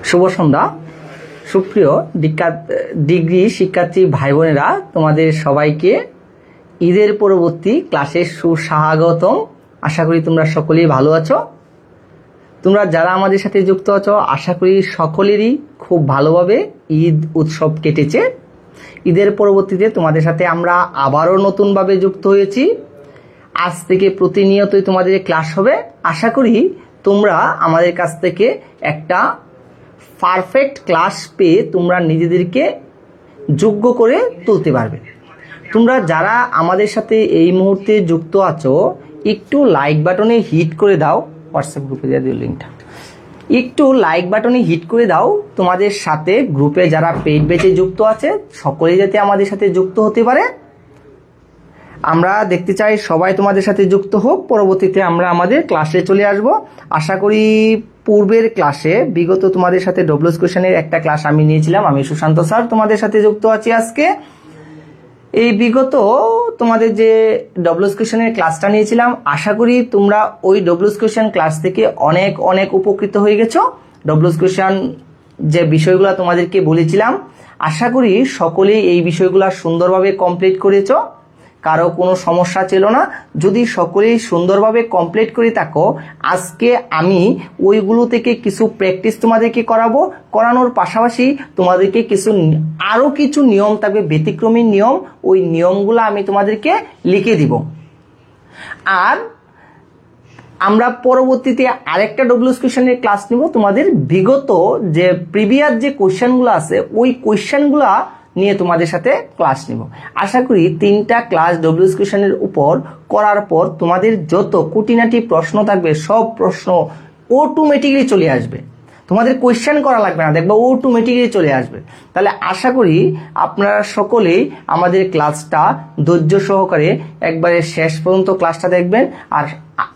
শুভ সন্ধ্যা সুপ্রিয় ডিগ্রি শিক্ষার্থী ভাই বোনেরা, তোমাদের সবাইকে ঈদের পরবর্তী ক্লাসে সুস্বাগতম। আশা করি তোমরা সকলেই ভালো আছো। তোমরা যারা আমাদের সাথে যুক্ত আছো, আশা করি সকলেরই খুব ভালোভাবে ঈদ উৎসব কেটেছে। ঈদের পরবর্তীতে তোমাদের সাথে আমরা আবারও নতুনভাবে যুক্ত হয়েছি। আজ থেকে প্রতিনিয়তই তোমাদের ক্লাস হবে। আশা করি তোমরা আমাদের কাছ থেকে একটা পারফেক্ট ক্লাস পেয়ে তোমরা নিজেদেরকে যোগ্য করে তুলতে পারবে। তোমরা যারা আমাদের সাথে এই মুহূর্তে যুক্ত আছো, একটু লাইক বাটনে হিট করে দাও। হোয়াটসঅ্যাপ গ্রুপে দিয়ে দিও লিঙ্কটা। একটু লাইক বাটনে হিট করে দাও। তোমাদের সাথে গ্রুপে যারা পেইড ব্যাচে যুক্ত আছে সকলেই যাতে আমাদের সাথে যুক্ত হতে পারে। আমরা দেখতে চাই সবাই তোমাদের সাথে যুক্ত হোক। পরবর্তীতে আমরা আমাদের ক্লাসে চলে আসব। আশা করি পূর্বের ক্লাসে বিগত তোমাদের সাথে ডব্লিউএস কোশ্চেনের একটা ক্লাস আমি নিয়েছিলাম। আমি সুশান্ত স্যার তোমাদের সাথে যুক্ত আছি আজকে। এই বিগত তোমাদের যে ডব্লিউএস কোশ্চেনের ক্লাসটা নিয়েছিলাম, আশা করি তোমরা ওই ডব্লিউএস কোশ্চেন ক্লাস থেকে অনেক অনেক উপকৃত হয়ে গেছো। ডব্লিউএস কোশ্চেন যে বিষয়গুলো তোমাদেরকে বলেছিলাম, আশা করি সকলেই এই বিষয়গুলো সুন্দরভাবে কমপ্লিট করেছো। কারো কোনো সমস্যা ছিল না। যদি সকলেই সুন্দরভাবে কমপ্লিট করে থাকো, আজকে আমি ওইগুলো থেকে কিছু প্র্যাকটিস তোমাদেরকে করাবো। করানোর পাশাপাশি তোমাদেরকে আরও কিছু নিয়ম থাকবে, ব্যতিক্রমী নিয়ম। ওই নিয়মগুলো আমি তোমাদেরকে লিখে দিব। আর আমরা পরবর্তীতে আরেকটা ডব্লিউএস কোশ্চেনের ক্লাস নিব। তোমাদের বিগত যে প্রিভিয়াস যে কোশ্চেনগুলো আছে, ওই কোশ্চেনগুলো নিয়ে তোমাদের সাথে ক্লাস নিব। আশা করি 3টা ক্লাস ডব্লিউএস কোশ্চেনের উপর করার পর তোমাদের যত খুঁটিনাটি প্রশ্ন থাকবে সব প্রশ্ন অটোমেটিকলি চলে আসবে। তোমাদের কোয়েশ্চেন করা লাগবে না, দেখবা অটোমেটিকলি চলে আসবে। তাহলে আশা করি আপনারা সকলেই আমাদের ক্লাসটা ধৈর্য সহকারে একবারে শেষ পর্যন্ত ক্লাসটা দেখবেন। আর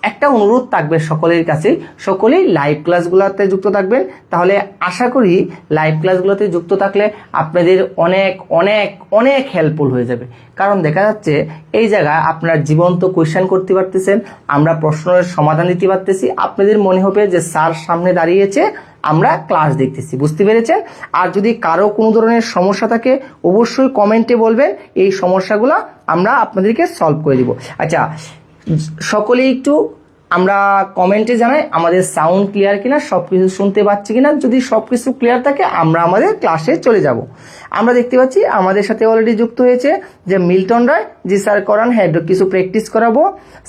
একটা অনুরোধ থাকবে সকলের কাছে, সকলেই লাইভ ক্লাসগুলোতে যুক্ত থাকবেন। তাহলে আশা করি লাইভ ক্লাসগুলোতে যুক্ত থাকলে আপনাদের অনেক অনেক অনেক হেল্পফুল হয়ে যাবে। কারণ দেখা যাচ্ছে এই জায়গায় আপনারা জীবন্ত কোয়েশ্চেন করতে পারতেছেন, আমরা প্রশ্নের সমাধান দিতে পারতেছি। আপনাদের মনে হবে যে স্যার সামনে দাঁড়িয়েছে, আমরা ক্লাস দেখতেছি। বুঝতে পেরেছেন? আর যদি কারো কোনো ধরনের সমস্যা থাকে অবশ্যই কমেন্টে বলবেন, এই সমস্যাগুলো আমরা আপনাদেরকে সলভ করে দিব। আচ্ছা, সকলেই একটু আমরা কমেন্টে জানাই আমাদের সাউন্ড ক্লিয়ার কিনা, সবকিছু শুনতে পাচ্ছি কিনা। যদি সবকিছু ক্লিয়ার থাকে আমরা আমাদের ক্লাসে চলে যাব। আমরা দেখতে পাচ্ছি আমাদের সাথে অলরেডি যুক্ত হয়েছে যে মিল্টন রায়। জি স্যার করান, হ্যাঁ কিছু প্র্যাকটিস করাবো।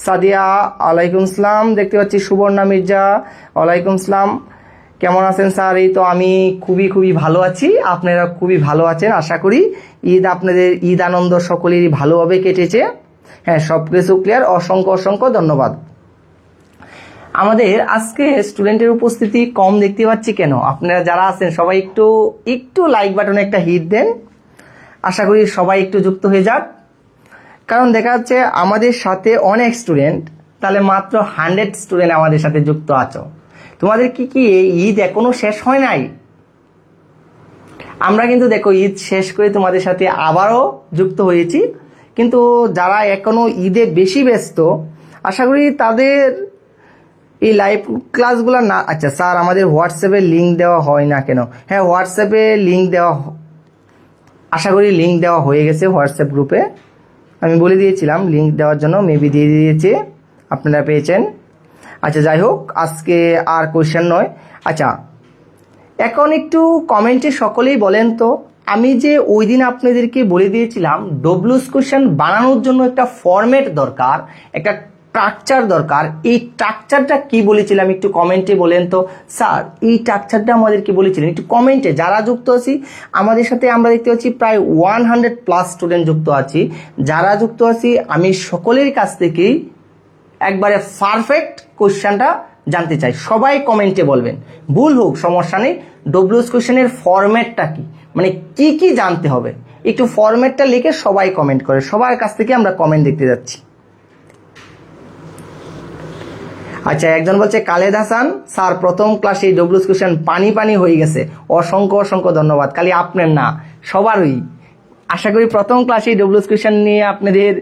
সাদিয়া ওয়ালাইকুম আসসালাম। দেখতে পাচ্ছি সুবর্ণা মির্জা ওয়ালাইকুম আসসালাম। কেমন আছেন স্যার? এই তো আমি খুবই ভালো আছি। আপনারা খুবই ভালো আছেন আশা করি। আপনাদের ঈদ আনন্দ সকলেরই ভালোভাবে কেটেছে। হ্যাঁ, সব কিছু ক্লিয়ার। অসংখ্য ধন্যবাদ। আমাদের আজকে স্টুডেন্টের উপস্থিতি কম দেখতে পাচ্ছি কেন? আপনারা যারা আছেন সবাই একটু লাইক বাটনে একটা হিট দেন। আশা করি সবাই একটু যুক্ত হয়ে যাক। কারণ দেখা যাচ্ছে আমাদের সাথে অনেক স্টুডেন্ট, তাহলে মাত্র 100 স্টুডেন্ট আমাদের সাথে যুক্ত আছো। তোমাদের কি এই ঈদ এখনো শেষ হয় নাই? আমরা কিন্তু দেখো ঈদ শেষ করে তোমাদের সাথে আবারও যুক্ত হয়েছি। কিন্তু যারা এখনো ঈদে বেশি ব্যস্ত, আশা করি তাদের এই লাইভ ক্লাসগুলো না। আচ্ছা স্যার, আমাদের হোয়াটসঅ্যাপে লিঙ্ক দেওয়া হয় না কেন? হ্যাঁ, হোয়াটসঅ্যাপে লিঙ্ক দেওয়া, আশা করি লিঙ্ক দেওয়া হয়ে গেছে হোয়াটসঅ্যাপ গ্রুপে। আমি বলে দিয়েছিলাম লিঙ্ক দেওয়ার জন্য, মেবি দিয়ে দিয়েছে, আপনারা পেয়েছেন। আচ্ছা যাই হোক, আজকে আর কোয়েশ্চেন নয়। আচ্ছা, এখন একটু কমেন্টে সকলেই বলেন তো, আমি যে ওই দিন আপনাদেরকে বলে দিয়েছিলাম ডব্লিউএস কোশ্চেন বানানোর জন্য একটা ফরম্যাট দরকার, একটা স্ট্রাকচার দরকার। এই স্ট্রাকচারটা কি বলেছিলাম একটু কমেন্টে বলেন তো। স্যার এই স্ট্রাকচারটা আমাদেরকে বলেছিলেন, একটু কমেন্টে যারা যুক্ত আছি আমাদের সাথে। আমরা দেখতে পাচ্ছি প্রায় 100+ স্টুডেন্ট যুক্ত আছি। যারা যুক্ত আছি আমি সকলের কাছ থেকেই একবারে পারফেক্ট কোশ্চেনটা জানতে চাই। সবাই কমেন্টে বলবেন, ভুল হোক সমস্যা নেই। ডব্লিউএস কোশ্চেনের ফরম্যাটটা কি, মানে কি জানতে হবে, একটু ফরম্যাটটা লিখে সবাই কমেন্ট করে। সবার কাছ থেকে আমরা কমেন্ট দেখতে যাচ্ছি। আচ্ছা, একজন বলছে কালেদ হাসান, স্যার প্রথম ক্লাসে ডব্লিউএস কোশ্চেন পানি হয়ে গেছে। অসংখ্য ধন্যবাদ। খালি আপনার না, সবারই। আশা করি প্রথম ক্লাসে ডব্লিউএস কোশ্চেন নিয়ে আপনাদের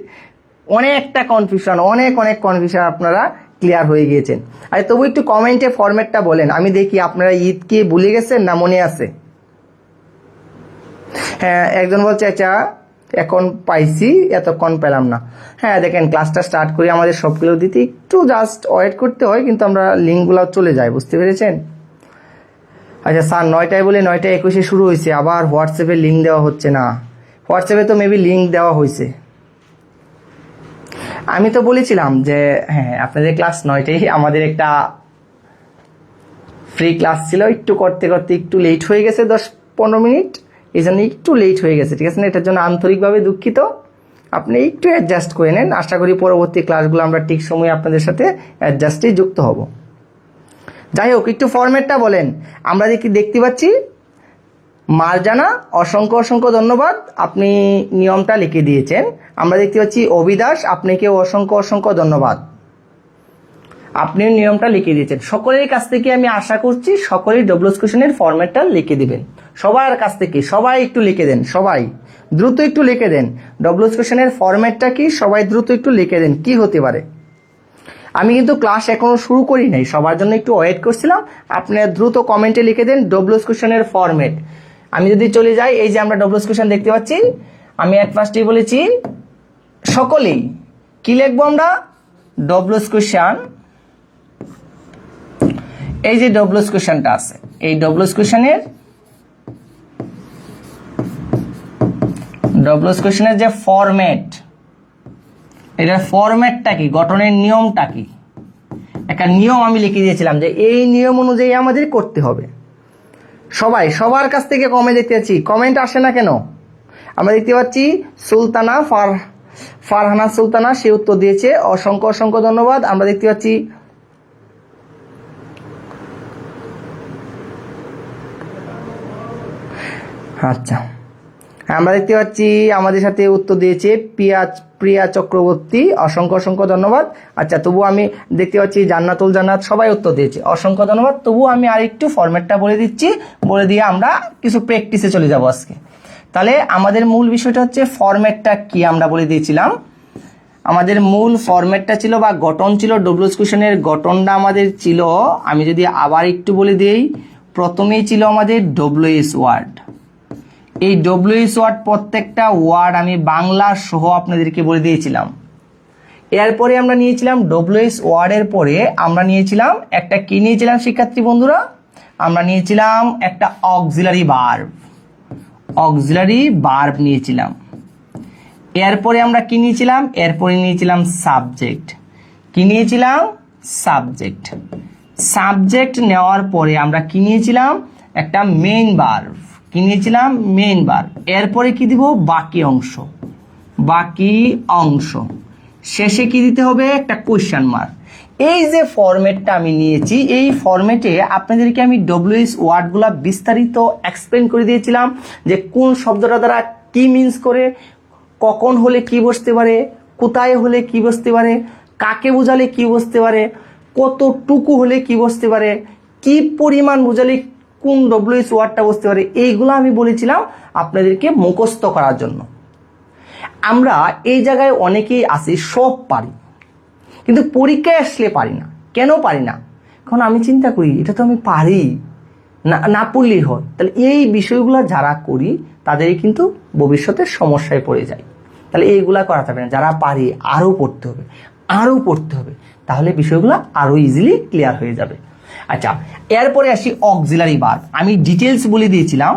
অনেকটা কনফিউশন, অনেক কনফিউশন আপনারা ক্লিয়ার হয়ে গিয়েছেন। আর তবু একটু কমেন্টে ফরম্যাটটা বলেন, আমি দেখি আপনারা ঈদকে ভুলে গেছেন না মনে আছে। হ্যাঁ, একজন বলছে আচ্ছা এখন পাইছি, এতক্ষণ পেলাম না। হ্যাঁ দেখেন, ক্লাসটা স্টার্ট করি, আমাদের সবগুলো দিতে একটু জাস্ট ওয়েট করতে হয়, কিন্তু আমরা লিঙ্কগুলো চলে যায়, বুঝতে পেরেছেন। আচ্ছা স্যার 9টায় বলে 9:21 শুরু হয়েছে, আবার হোয়াটসঅ্যাপে লিঙ্ক দেওয়া হচ্ছে না। হোয়াটসঅ্যাপে তো মেবি লিঙ্ক দেওয়া হয়েছে। আমি তো বলেছিলাম যে হ্যাঁ আপনাদের ক্লাস 9টায়, আমাদের একটা ফ্রি ক্লাস ছিল, একটু করতে করতে একটু লেট হয়ে গেছে 10-15 মিনিট, এই জন্য একটু লেট হয়ে গেছে, ঠিক আছে না? এটার জন্য আন্তরিকভাবে দুঃখিত, আপনি একটু অ্যাডজাস্ট করে নেন। আশা করি পরবর্তী ক্লাসগুলো আমরা ঠিক সময়ে আপনাদের সাথে অ্যাডজাস্টেই যুক্ত হব। যাই হোক, একটু ফরম্যাটটা বলেন। আমরা দেখতে পাচ্ছি মারজানা, অসংখ্য অসংখ্য ধন্যবাদ, আপনি নিয়মটা লিখে দিয়েছেন। আমরা দেখতে পাচ্ছি অবিদাস, আপনাকেও অসংখ্য অসংখ্য ধন্যবাদ, আপনি নিয়মটা লিখে দিয়েছেন। সকলের কাছ থেকে আমি আশা করছি সকলেই ডব্লিউএস কোশ্চেনের ফরম্যাটটা লিখে দিবেন। সবার কাছ থেকে সবাই একটু লিখে দেন, সবাই দ্রুত একটু লিখে দেন ডব্লিউএস কোশ্চেনের ফরম্যাটটা কি, সবাই দ্রুত একটু লিখে দেন কি হতে পারে। আমি কিন্তু ক্লাস এখনো শুরু করি নাই, সবার জন্য একটু ওয়েট করছিলাম। আপনারা দ্রুত কমেন্টে লিখে দেন ডব্লিউএস কোশ্চেনের ফরম্যাট। আমি যদি চলে যাই, এই যে আমরা ডব্লিউএস কোশ্চেন দেখতে পাচ্ছি, আমি এট ফার্স্টেই বলেছি সকলেই কি লিখবো আমরা, ডব্লিউএস কোশ্চেন। এই যে ডব্লিউএস কোশ্চেনটা আছে, এই ডব্লিউএস কোশ্চেনের যে ফরম্যাট, এটার ফরম্যাটটা কি, গঠনের নিয়মটা কি, একটা নিয়ম আমি লিখে দিয়েছিলাম যে এই নিয়ম অনুযায়ী আমাদের করতে হবে। সবাই সবার কাছ থেকে কমেন্ট দেখতে পাচ্ছি, কমেন্ট আসে না কেন? আমরা দেখতে পাচ্ছি সুলতানা, ফারহানা সুলতানা, সে উত্তর দিয়েছে, অসংখ্য অসংখ্য ধন্যবাদ। আমরা দেখতে পাচ্ছি আচ্ছা, আমরা দেখতে পাচ্ছি আমাদের সাথে উত্তর দিয়েছে প্রিয়া চক্রবর্তী, অসংখ্য অসংখ্য ধন্যবাদ। আচ্ছা, তবু আমি দেখতে পাচ্ছি জান্নাতুল জান্নাত, সবাই উত্তর দিয়েছে, অসংখ্য ধন্যবাদ। তবু আমি আরেকটু ফরম্যাটটা বলে দিচ্ছি, বলে দিয়ে আমরা কিছু প্র্যাকটিসে চলে যাব আজকে। তাহলে আমাদের মূল বিষয়টা হচ্ছে ফরম্যাটটা কি, আমরা বলে দিয়েছিলাম আমাদের মূল ফরম্যাটটা ছিল বা গঠন ছিল, ডব্লিউএস কোশ্চেনের গঠনটা আমাদের ছিল, আমি যদি আবার একটু বলে দিই, প্রথমেই ছিল আমাদের ডব্লিউএস ওয়ার্ড। এই ডব্লিউএস ওয়ার্ড, প্রত্যেকটা ওয়ার্ড আমি বাংলা সহ আপনাদেরকে বলে দিয়েছিলাম। এরপরে আমরা নিয়েছিলাম ডব্লিউএস ওয়ার্ডের পরে আমরা নিয়েছিলাম একটা কি নিয়েছিলাম শিক্ষার্থী বন্ধুরা, আমরা নিয়েছিলাম একটা অক্সিলারি ভার্ব নিয়েছিলাম। এরপরে আমরা কি নিয়েছিলাম, এরপরে নিয়েছিলাম সাবজেক্ট। কি নিয়েছিলাম, সাবজেক্ট নেওয়ার পরে আমরা কি নিয়েছিলাম, একটা মেইন ভার্ব। কি নিয়েছিলাম, মেইন ভার্ব। এরপরে কি দিব, বাকি অংশ। শেষে কি দিতে হবে, একটা কোয়েশ্চেন মার্ক। এই যে ফরম্যাটটা আমি নিয়েছি, এই ফরম্যাটে আপনাদেরকে আমি ডব্লিউএস ওয়ার্ডগুলো বিস্তারিত এক্সপ্লেন করে দিয়েছিলাম যে কোন শব্দটা দ্বারা কি মিন্স করে, কখন হলে কি বসতে পারে, কোথায় হলে কি বসতে পারে, কাকে বোঝালে কি বসতে পারে, কতটুকু হলে কি বসতে পারে, কি পরিমাণ বোঝালে কোন ডব্লিউএস ওয়ার্ডটা বসতে পারে, এইগুলো আমি বলেছিলাম আপনাদেরকে মুখস্থ করার জন্য। আমরা এই জায়গায় অনেকেই আছি, সব পারি, কিন্তু পরীক্ষায় আসলে পারি না। কেন পারি না? কারণ আমি চিন্তা করি এটা তো আমি পারি না পড়লেই হয়। তাহলে এই বিষয়গুলো যারা করি তাদেরই কিন্তু ভবিষ্যতে সমস্যায় পড়ে যায়। তাহলে এইগুলা করা যাবে না, যারা পারি আরও পড়তে হবে, তাহলে বিষয়গুলো আরও ইজিলি ক্লিয়ার হয়ে যাবে। আচ্ছা, এরপরে আসি অক্সিলারি ভার্ব। আমি ডিটেলস বলে দিয়েছিলাম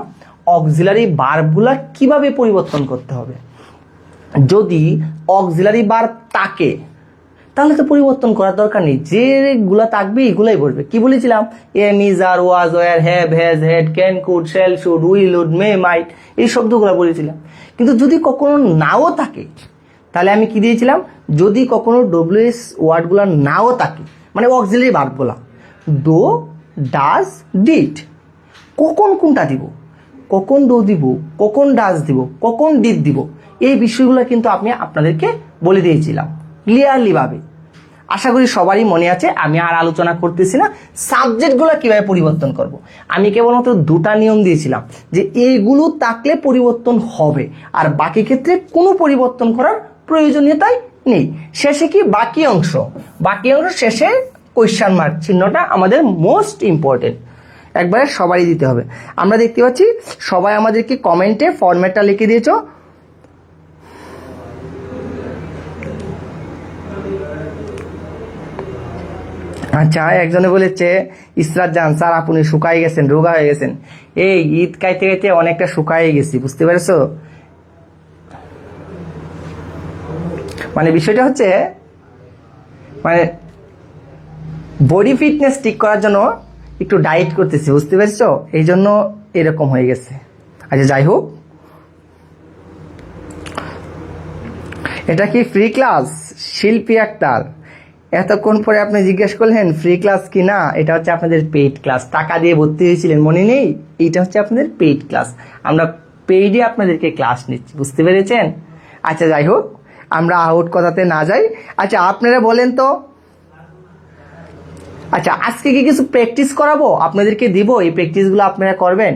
অক্সিলারি ভার্বগুলো কিভাবে পরিবর্তন করতে হবে। যদি অক্সিলারি ভার্ব থাকে তাহলে তো পরিবর্তন করার দরকার নেই, যেগুলা থাকবে এগুলাই বলবে। কি বলেছিলাম, am, is, are, was, were, have, has, had, can, could, shall, should, will, would, may, might, এই শব্দগুলো বলেছিলাম। কিন্তু যদি কখনো নাও থাকে তাহলে আমি কি দিয়েছিলাম, যদি কখনো ডব্লিউএস ওয়ার্ডগুলো নাও থাকে, মানে অক্সিলারি ভার্বগুলা ডো, ডাজ, ডিড, কখন কোনটা দিব, কখন ডো দিব, কখন ডাজ দিব, কখন ডিড দিব, এই বিষয়গুলো কিন্তু আমি আপনাদেরকে বলে দিয়েছিলাম ক্লিয়ারলি ভাবে। আশা করি সবারই মনে আছে, আমি আর আলোচনা করতেছি না। সাবজেক্টগুলো কিভাবে পরিবর্তন করব, আমি কেবলমাত্র দুটা নিয়ম দিয়েছিলাম যে এইগুলো থাকলে পরিবর্তন হবে, আর বাকি ক্ষেত্রে কোনো পরিবর্তন করার প্রয়োজনীয়তাই নেই। শেষে কি বাকি অংশ শেষে কোয়েশ্চেন মার্ক চিহ্নটা আমাদের মোস্ট ইম্পর্টেন্ট, একবারে সবারই দিতে হবে। আমরা দেখতে পাচ্ছি সবাই আমাদেরকে কমেন্টে ফরম্যাটটা লিখে দিয়েছো। আচ্ছা, একজনে বলেছে ইসরাত জান স্যার আপনি শুকাই গেছেন, রোগা হয়ে গেছেন। এই ঈদ খাইতে খাইতে অনেকটা শুকাই গেছি, বুঝতে পেরেছো? মানে বিষয়টা হচ্ছে মানে বডি ফিটনেস ঠিক করার জন্য একটু ডায়েট করতেছি, বুঝতে পেরেছো? এই জন্য এরকম হয়ে গেছে। আচ্ছা যাই হোক, এটা কি ফ্রি ক্লাস? শিল্পী আক্তার, এতক্ষণ পরে আপনি জিজ্ঞেস করলেন ফ্রি ক্লাস কি না। এটা হচ্ছে আপনাদের পেইড ক্লাস, টাকা দিয়ে ভর্তি হয়েছিলেন মনে নেই? এটা হচ্ছে আপনাদের পেইড ক্লাস, আমরা পেইডে আপনাদেরকে ক্লাস নিচ্ছি, বুঝতে পেরেছেন? আচ্ছা যাই হোক, আমরা আউট কথাতে না যাই। আচ্ছা আপনারা বলেন তো, আচ্ছা আজকে কি কিছু প্র্যাকটিস করাবো আপনাদেরকে দিব? এই প্র্যাকটিসগুলো আপনারা করবেন।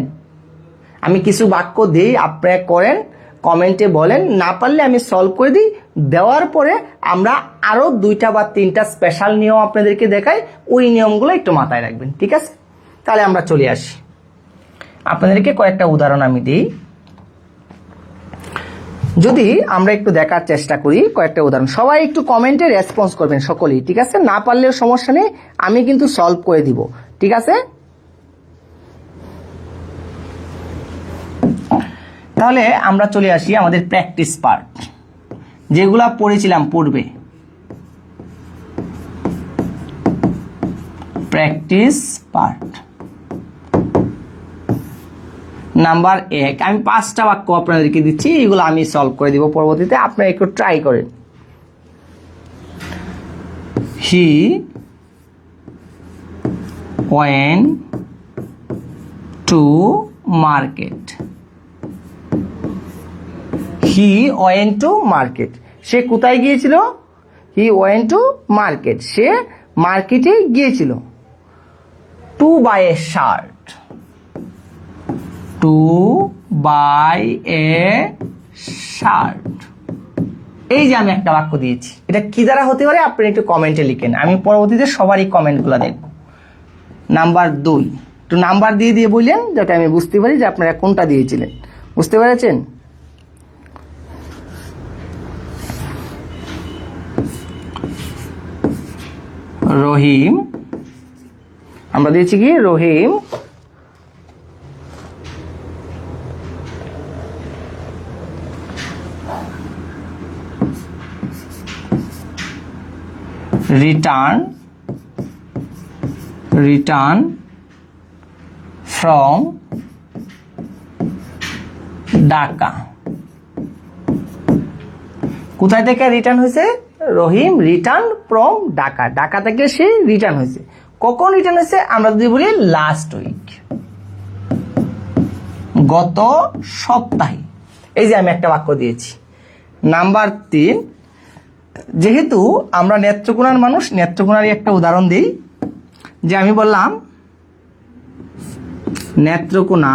আমি কিছু বাক্য দিই, আপনারা করেন, কমেন্টে বলেন, না পারলে আমি সলভ করে দিই। দেওয়ার পরে আমরা আরো 2টা বা 3টা স্পেশাল নিয়ম আপনাদেরকে দেখাই, ওই নিয়মগুলো একটু মাথায় রাখবেন, ঠিক আছে? তাহলে আমরা চলে আসি, আপনাদেরকে কয়েকটা উদাহরণ আমি দিই। যদি আমরা একটু দেখার চেষ্টা করি কয়েকটা উদাহরণ, সবাই একটু কমেন্টে রেসপন্স করবেন সকলেই, ঠিক আছে? না পারলেও সমস্যা নেই, আমি কিন্তু সলভ করে দিব, ঠিক আছে? তাহলে আমরা চলে আসি আমাদের প্র্যাকটিস পার্ট, যেগুলা পড়েছিলাম পূর্বে। প্র্যাকটিস পার্ট নাম্বার 1, আমি 5টা বাক্য আপনাদেরকে দিচ্ছি, এগুলো আমি সলভ করে দিব পরবর্তীতে, আপনারা একটু ট্রাই করেন। He went to market. He went to market, সে কোথায় গিয়েছিল? হি ওয়েন্ট টু মার্কেট, সে মার্কেটে গিয়েছিল। To buy a shirt, to buy a shirt. এই যে আমি একটা বাক্য দিয়েছি, এটা কি দ্বারা হতে পারে আপনি একটু কমেন্টে লিখেন, আমি পরবর্তীতে সবারই কমেন্টগুলো দেখব। নাম্বার 2, একটু নাম্বার দিয়ে দিয়ে বললেন যাতে আমি বুঝতে পারি যে আপনারা কোনটা দিয়েছিলেন, বুঝতে পেরেছেন? রহিম, আমরা দিয়েছি কি রহিম return from ঢাকা। কোথায় থেকে রিটার্ন হয়েছে? রহিম রিটার্ন ফ্রম ঢাকা, ঢাকা থেকে সে রিটার্ন হয়েছে। কখন রিটার্ন হয়েছে? আমরা যদি বলি লাস্ট উইক, গত সপ্তাহে। এই যে আমি একটা বাক্য দিয়েছি। নাম্বার 3, যেহেতু আমরা নেত্রকোনার মানুষ, নেত্রকোনারই একটা উদাহরণ দিই, যে আমি বললাম নেত্রকোনা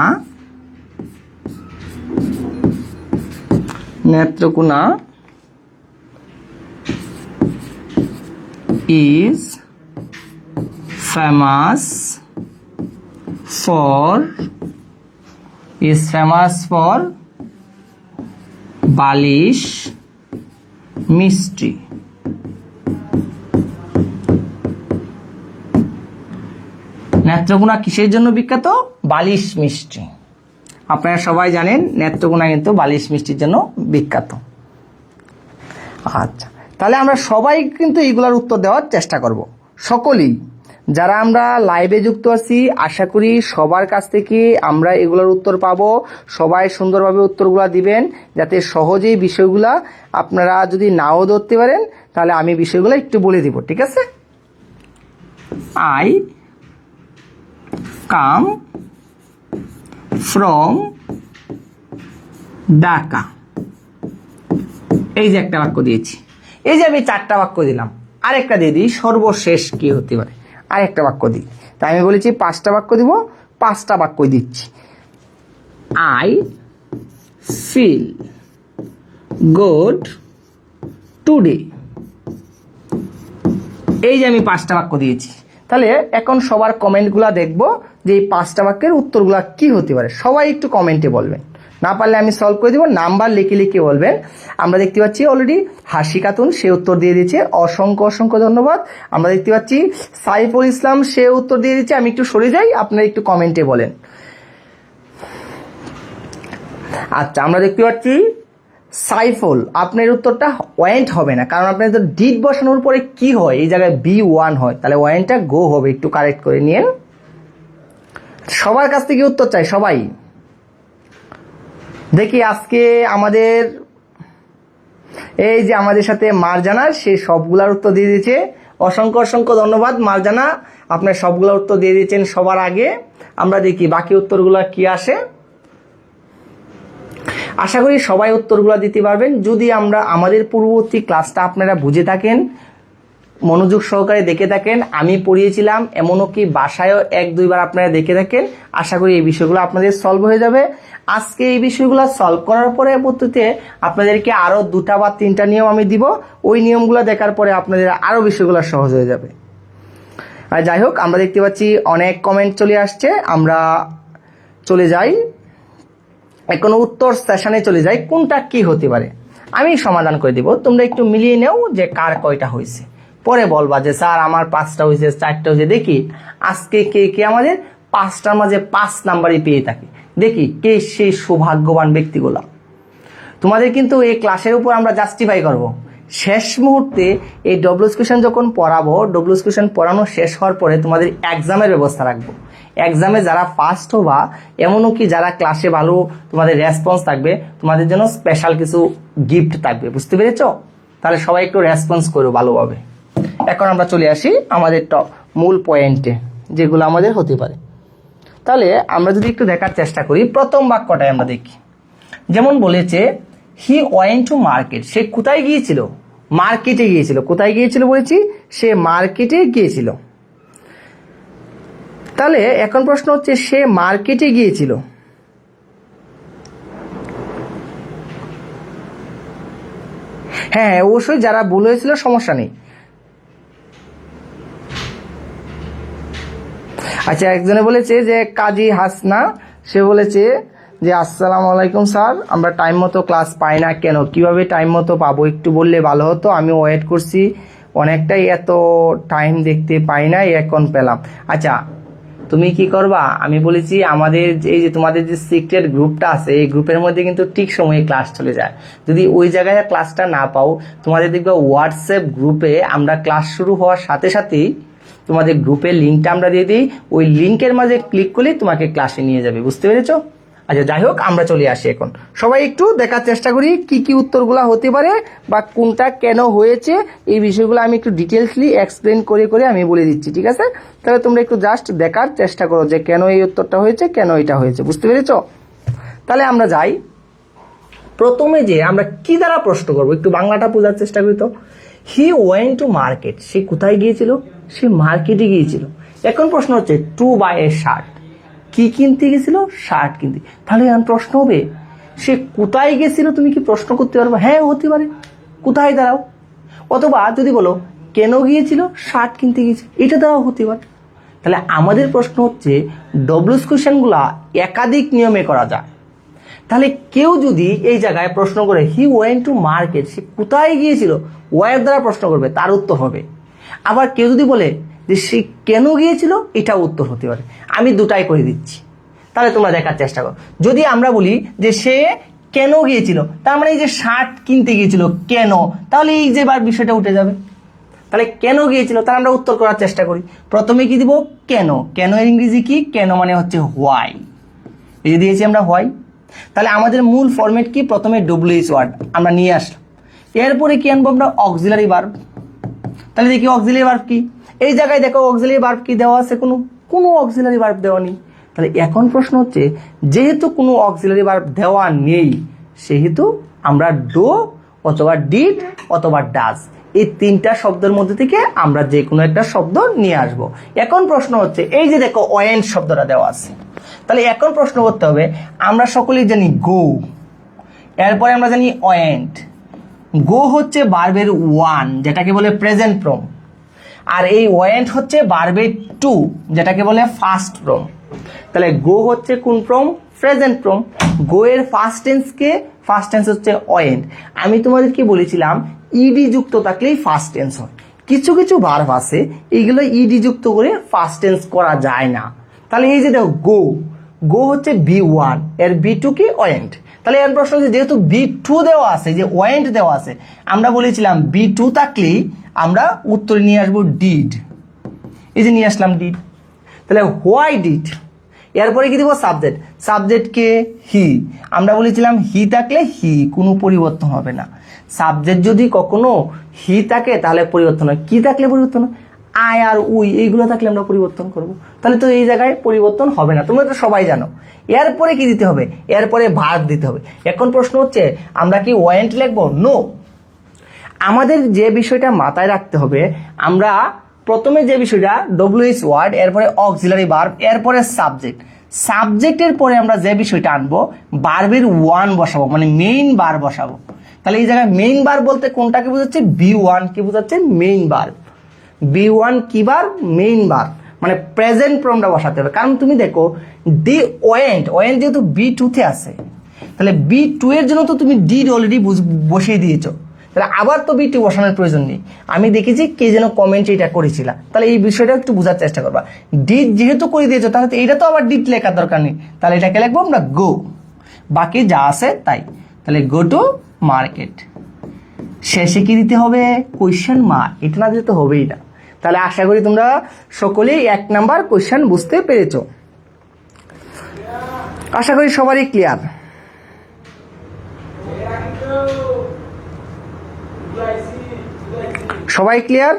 is famous for বালিশ মিষ্টি। নেত্রকোনা কিসের জন্য বিখ্যাত? বালিশ মিষ্টি। আপনারা সবাই জানেন নেত্রকোনা কিন্তু বালিশ মিষ্টির জন্য বিখ্যাত। আচ্ছা, তাহলে আমরা সবাই কিন্তু এইগুলোর উত্তর দেওয়ার চেষ্টা করব, সকলেই যারা আমরা লাইভে যুক্ত আছি। আশা করি সবার কাছ থেকে আমরা এগুলোর উত্তর পাবো। সবাই সুন্দরভাবে উত্তরগুলো দিবেন, যাতে সহজেই বিষয়গুলা আপনারা যদি নাও ধরতে পারেন তাহলে আমি বিষয়গুলো একটু বলে দিব, ঠিক আছে? I come from Dhaka. এই যে একটা বাক্য দিয়েছি, এই যে আমি 4টা বাক্য দিলাম, আরেকটা দিয়ে দিই, সর্বশেষ কি হতে পারে আরেকটা বাক্য দিই। তাই আমি বলেছি 5টা বাক্য দিব, 5টা বাক্য দিচ্ছি। I feel good today. এই যে আমি 5টা বাক্য দিয়েছি, তাহলে এখন সবার কমেন্টগুলো দেখবো যে এই 5টা বাক্যের উত্তরগুলো কি হতে পারে। সবাই একটু কমেন্টে বলবেন, না পারলে আমি সলভ করে দিব, নাম্বার লিখে লিখে বলবেন। আমরা দেখতে পাচ্ছি অলরেডি হাসি খাতুন সে উত্তর দিয়ে দিয়েছে, অসংখ্য অসংখ্য ধন্যবাদ। আমরা দেখতে পাচ্ছি সাইফুল ইসলাম সে উত্তর দিয়ে দিয়েছে। আমি একটু সরে যাই, আপনারা একটু কমেন্টে বলেন। আচ্ছা, আমরা দেখতে পাচ্ছি সাইফুল আপনার উত্তরটা ওয়েন্ট হবে না, কারণ আপনার তো ডিড বসানোর পরে কি হয়, এই জায়গায় B1 হয়, তাহলে ওয়েন্টটা গো হবে। একটু কারেক্ট করে নিন। সবার কাছ থেকে উত্তর চাই, সবাই দেখি। আজকে আমাদের এই যে আমাদের সাথে মারজানা, সে সবগুলার উত্তর দিয়ে দিয়েছে। অসংখ্য অসংখ্য ধন্যবাদ মারজানা, আপনার সবগুলোর উত্তর দিয়ে দিয়েছেন সবার আগে। আমরা দেখি বাকি উত্তরগুলো কি আসে। আশা করি সবাই উত্তরগুলো দিতে পারবেন। যদি আমাদের পূর্ববর্তী ক্লাসটা আপনারা বুঝে থাকেন, মনোযোগ সহকারে দেখে থাকেন, আমি পড়িয়েছিলাম, এমনও কি বাসায়ও 1-2 বার আপনারা দেখে থাকেন, আশা করি এই বিষয়গুলো আপনাদের সলভ হয়ে যাবে। আজকে এই বিষয়গুলো সলভ করার পরে পদ্ধতিতে আপনাদেরকে আরও 2টা বা 3টা নিয়ম আমি দিব। ওই নিয়মগুলো দেখার পরে আপনাদের আরও বিষয়গুলো সহজ হয়ে যাবে। আর যাই হোক, আমরা দেখতে পাচ্ছি অনেক কমেন্ট চলে আসছে। আমরা চলে যাই এখন উত্তর সেশনে চলে যাই। কোনটা কি হতে পারে আমি সমাধান করে দিব, তোমরা একটু মিলিয়ে নাও যে কার কয়টা হয়েছে। পরে বলবা যে স্যার আমার 5টা হয়েছে, 4টা হয়েছে। দেখি আজকে কে কে আমাদের 5টার মাঝে 5 নাম্বারই পেয়ে থাকে। দেখি কে সেই সৌভাগ্যবান ব্যক্তিগুলো। তোমাদের কিন্তু এই ক্লাসের উপর আমরা জাস্টিফাই করব। শেষ মুহূর্তে এই ডব্লিউএস কোয়েশ্চেন যখন পড়াবো, ডব্লিউএস কোয়েশ্চেন পড়ানো শেষ হওয়ার পরে তোমাদের এক্সামের ব্যবস্থা রাখবো। এক্সামে যারা ফার্স্ট হবা, এমনও কি যারা ক্লাসে ভালো তোমাদের রেসপন্স থাকবে, তোমাদের জন্য স্পেশাল কিছু গিফট থাকবে। বুঝতে পেরেছো? তাহলে সবাই একটু রেসপন্স করো ভালোভাবে। এখন আমরা চলে আসি আমাদের মূল পয়েন্টে, যেগুলো আমাদের হতে পারে। তাহলে আমরা যদি একটু দেখার চেষ্টা করি, প্রথম বাক্যটাই আমরা দেখি। যেমন বলেছে হি ওয়েন্ট টু মার্কেট, সে কোথায় গিয়েছিল? মার্কেটে গিয়েছিল। কোথায় গিয়েছিল বলেছি? সে মার্কেটে গিয়েছিল। তাহলে এখন প্রশ্ন হচ্ছে সে মার্কেটে গিয়েছিল, হ্যাঁ অবশ্যই যারা ভুল হয়েছিল সমস্যা নেই। আচ্ছা, একজনে বলেছে যে কাজী হাসনা, সে বলেছে যে আসসালামু আলাইকুম স্যার, আমরা টাইম মতো ক্লাস পাই না কেন? কিভাবে টাইম মতো পাবো একটু বললে ভালো হতো। আমি ওয়েট করছি অনেকটাই, এত টাইম দেখতে পাই না, এখন পেলাম। আচ্ছা, তুমি কি করবা? আমি বলেছি আমাদের এই যে তোমাদের যে সিক্রেট গ্রুপটা আছে, এই গ্রুপের মধ্যে কিন্তু ঠিক সময়ে ক্লাস চলে যায়। যদি ওই জায়গায় ক্লাসটা না পাও, তোমাদের দেখবে হোয়াটসঅ্যাপ গ্রুপে আমরা ক্লাস শুরু হওয়ার সাথে সাথেই তোমাদের গ্রুপের লিঙ্কটা আমরা দিয়ে দিই। ওই লিঙ্কের মাঝে ক্লিক করলেই তোমাকে ক্লাসে নিয়ে যাবে। বুঝতে পেরেছো? আচ্ছা, যাই হোক, আমরা চলে আসি এখন। সবাই একটু দেখার চেষ্টা করি কি কি উত্তরগুলো হতে পারে বা কোনটা কেন হয়েছে। এই বিষয়গুলো আমি একটু ডিটেলসলি এক্সপ্লেন করে করে আমি বলে দিচ্ছি, ঠিক আছে? তাহলে তোমরা একটু জাস্ট দেখার চেষ্টা করো যে কেন এই উত্তরটা হয়েছে, কেন এটা হয়েছে। বুঝতে পেরেছো? তাহলে আমরা যাই। প্রথমে যে আমরা কি দ্বারা প্রশ্ন করবো, একটু বাংলাটা বোঝার চেষ্টা করি তো। হি ওয়েন্ট টু মার্কেট, সে কোথায় গিয়েছিল? সে মার্কেটে গিয়েছিল। এখন প্রশ্ন হচ্ছে টু বাই এ শার্ট, কি কিনতে গেছিল? শার্ট কিনতে। তাহলে এখন প্রশ্ন হবে সে কোথায় গেছিল? তুমি কি প্রশ্ন করতে পারবে? হ্যাঁ, হতে পারে, কোথায় দাঁড়াও। অথবা যদি বলো কেন গিয়েছিল? শার্ট কিনতে গিয়েছিল, এটা দ্বারাও হতে পারে। তাহলে আমাদের প্রশ্ন হচ্ছে ডব্লিউএস কোয়েশ্চেনগুলা একাধিক নিয়মে করা যায়। তাহলে কেউ যদি এই জায়গায় প্রশ্ন করে হি ওয়েন্ট টু মার্কেট, সে কোথায় গিয়েছিল, ওয়ার দ্বারা প্রশ্ন করবে, তার উত্তর হবে। আবার কেউ যদি বলে যে সে কেন গিয়েছিল, এটা উত্তর হতে পারে। আমি দুটাই করে দিচ্ছি, তাহলে তোমরা দেখার চেষ্টা করো। যদি আমরা বলি যে সে কেন গিয়েছিল, তার মানে এই যে শার্ট কিনতে গিয়েছিল কেন, তাহলে এই যে বার বিষয়টা উঠে যাবে। তাহলে কেন গিয়েছিল, তাহলে আমরা উত্তর করার চেষ্টা করি। প্রথমে কি দিব? কেন। কেন এর ইংরেজি কি? কেন মানে হচ্ছে হোয়াই। এই যে দিয়েছি আমরা হোয়াই। তাহলে আমাদের মূল ফরম্যাট কি? প্রথমে ডব্লিউএইচ ওয়ার্ড আমরা নিয়ে আসলাম, এরপরে কি আনবো আমরা? Auxiliary verb. তাহলে দেখি অক্সিলারি ভার্ব কি। এই জায়গায় দেখো অক্সিলারি ভার্ব কি দেওয়া আছে? কোনো অক্সিলারি ভার্ব দেওয়া নেই। তাহলে এখন প্রশ্ন হচ্ছে যেহেতু কোনো অক্সিলারি ভার্ব দেওয়া নেই, সেহেতু আমরা ডো অথবা ডিড অথবা ডাজ, এই 3টা শব্দের মধ্যে থেকে আমরা যে কোনো একটা শব্দ নিয়ে আসব। এখন প্রশ্ন হচ্ছে এই যে দেখো ওয়েন্ট শব্দটা দেওয়া আছে, তাহলে এখন প্রশ্ন করতে হবে আমরা সকলেই জানি গো, এরপরে আমরা জানি ওয়েন্ট। গো হচ্ছে ভার্বের ওয়ান, যেটাকে বলে প্রেজেন্ট ফর্ম। আর এই ওয়েন্ট হচ্ছে ভার্বের টু, যেটাকে বলে ফার্স্ট ফর্ম। তাহলে গো হচ্ছে কোন ফর্ম? Present form. গো এর ফার্স্ট টেন্স হচ্ছে ওয়েন্ট। আমি তোমাদেরকে বলেছিলাম ইডি যুক্ত থাকলেই ফার্স্ট টেন্স হয়। কিছু কিছু ভার্ব আছে এইগুলো ইডি যুক্ত করে ফার্স্ট টেন্স করা যায় না। তাহলে এই যে দেখো গো হচ্ছে B1, এর B2 কি? ওয়েন্ট। তাহলে এর প্রশ্ন হচ্ছে যেহেতু B2 দেওয়া আছে, যে ওয়েন্ট দেওয়া আছে, আমরা বলেছিলাম B2 থাকলেই আমরা উত্তরে নিয়ে আসবো ডিড। এই যে নিয়ে আসলাম ডিড। তাহলে হোয়াই ডিড, এরপরে কি দিব? সাবজেক্ট কে? হি। আমরা বলেছিলাম হি থাকলে হি, কোনো পরিবর্তন হবে না। সাবজেক্ট যদি কখনো হি থাকে তাহলে পরিবর্তন হয়, কি থাকলে পরিবর্তন হয়? আই আর উই, এইগুলো থাকলে আমরা পরিবর্তন করব। তাহলে তো এই জায়গায় পরিবর্তন হবে না, তোমরা তো সবাই জানো। এরপরে কি দিতে হবে? এরপরে ভার্ব দিতে হবে। এখন প্রশ্ন হচ্ছে আমরা কি ওয়েন্ট লিখবো? নো। আমাদের যে বিষয়টা মাথায় রাখতে হবে, আমরা প্রথমে যে বিষয়টা ডব্লিউএইচ ওয়ার্ড, এরপরে অক্সিলারি ভার্ব, এরপরে সাবজেক্টের পরে আমরা যে বিষয়টা আনবো ভার্বের ওয়ান বসাবো, মানে মেইন ভার্ব বসাবো। তাহলে এই জায়গায় মেইন ভার্ব বলতে কোনটাকে বোঝাচ্ছে? B1 কি বোঝাচ্ছে? Main verb. B1 কি ভার্ব? মেইন ভার্ব, মানে প্রেজেন্ট ফর্মটা বসাতে হবে। কারণ তুমি দেখো দি ওয়েন্ট যেহেতু B2 তে আছে, তাহলে B2 এর জন্য তো তুমি ডিড অলরেডি বসিয়ে দিয়েছো, তাহলে আবার তো B2 বসানোর প্রয়োজন নেই। আমি দেখেছি কে যেন কমেন্ট এটা করেছিল, তাহলে এই বিষয়টা একটু বোঝার চেষ্টা করবা। ডিড যেহেতু করে দিয়েছো তাহলে তো এইটা তো আবার ডিড লেখার দরকার নেই, তাহলে এটাকে লিখবো আমরা গো, বাকি যা আছে তাই। তাহলে গো টু মার্কেট, শেষে কি দিতে হবে? কোয়েশ্চেন মার্ক, এটা না দিতে হবেই না। তাহলে আশা করি তোমরা সকলেই 1 নাম্বার কোয়েশ্চেন বুঝতে পেরেছো। আশা করি সবারই ক্লিয়ার। সবাই ক্লিয়ার?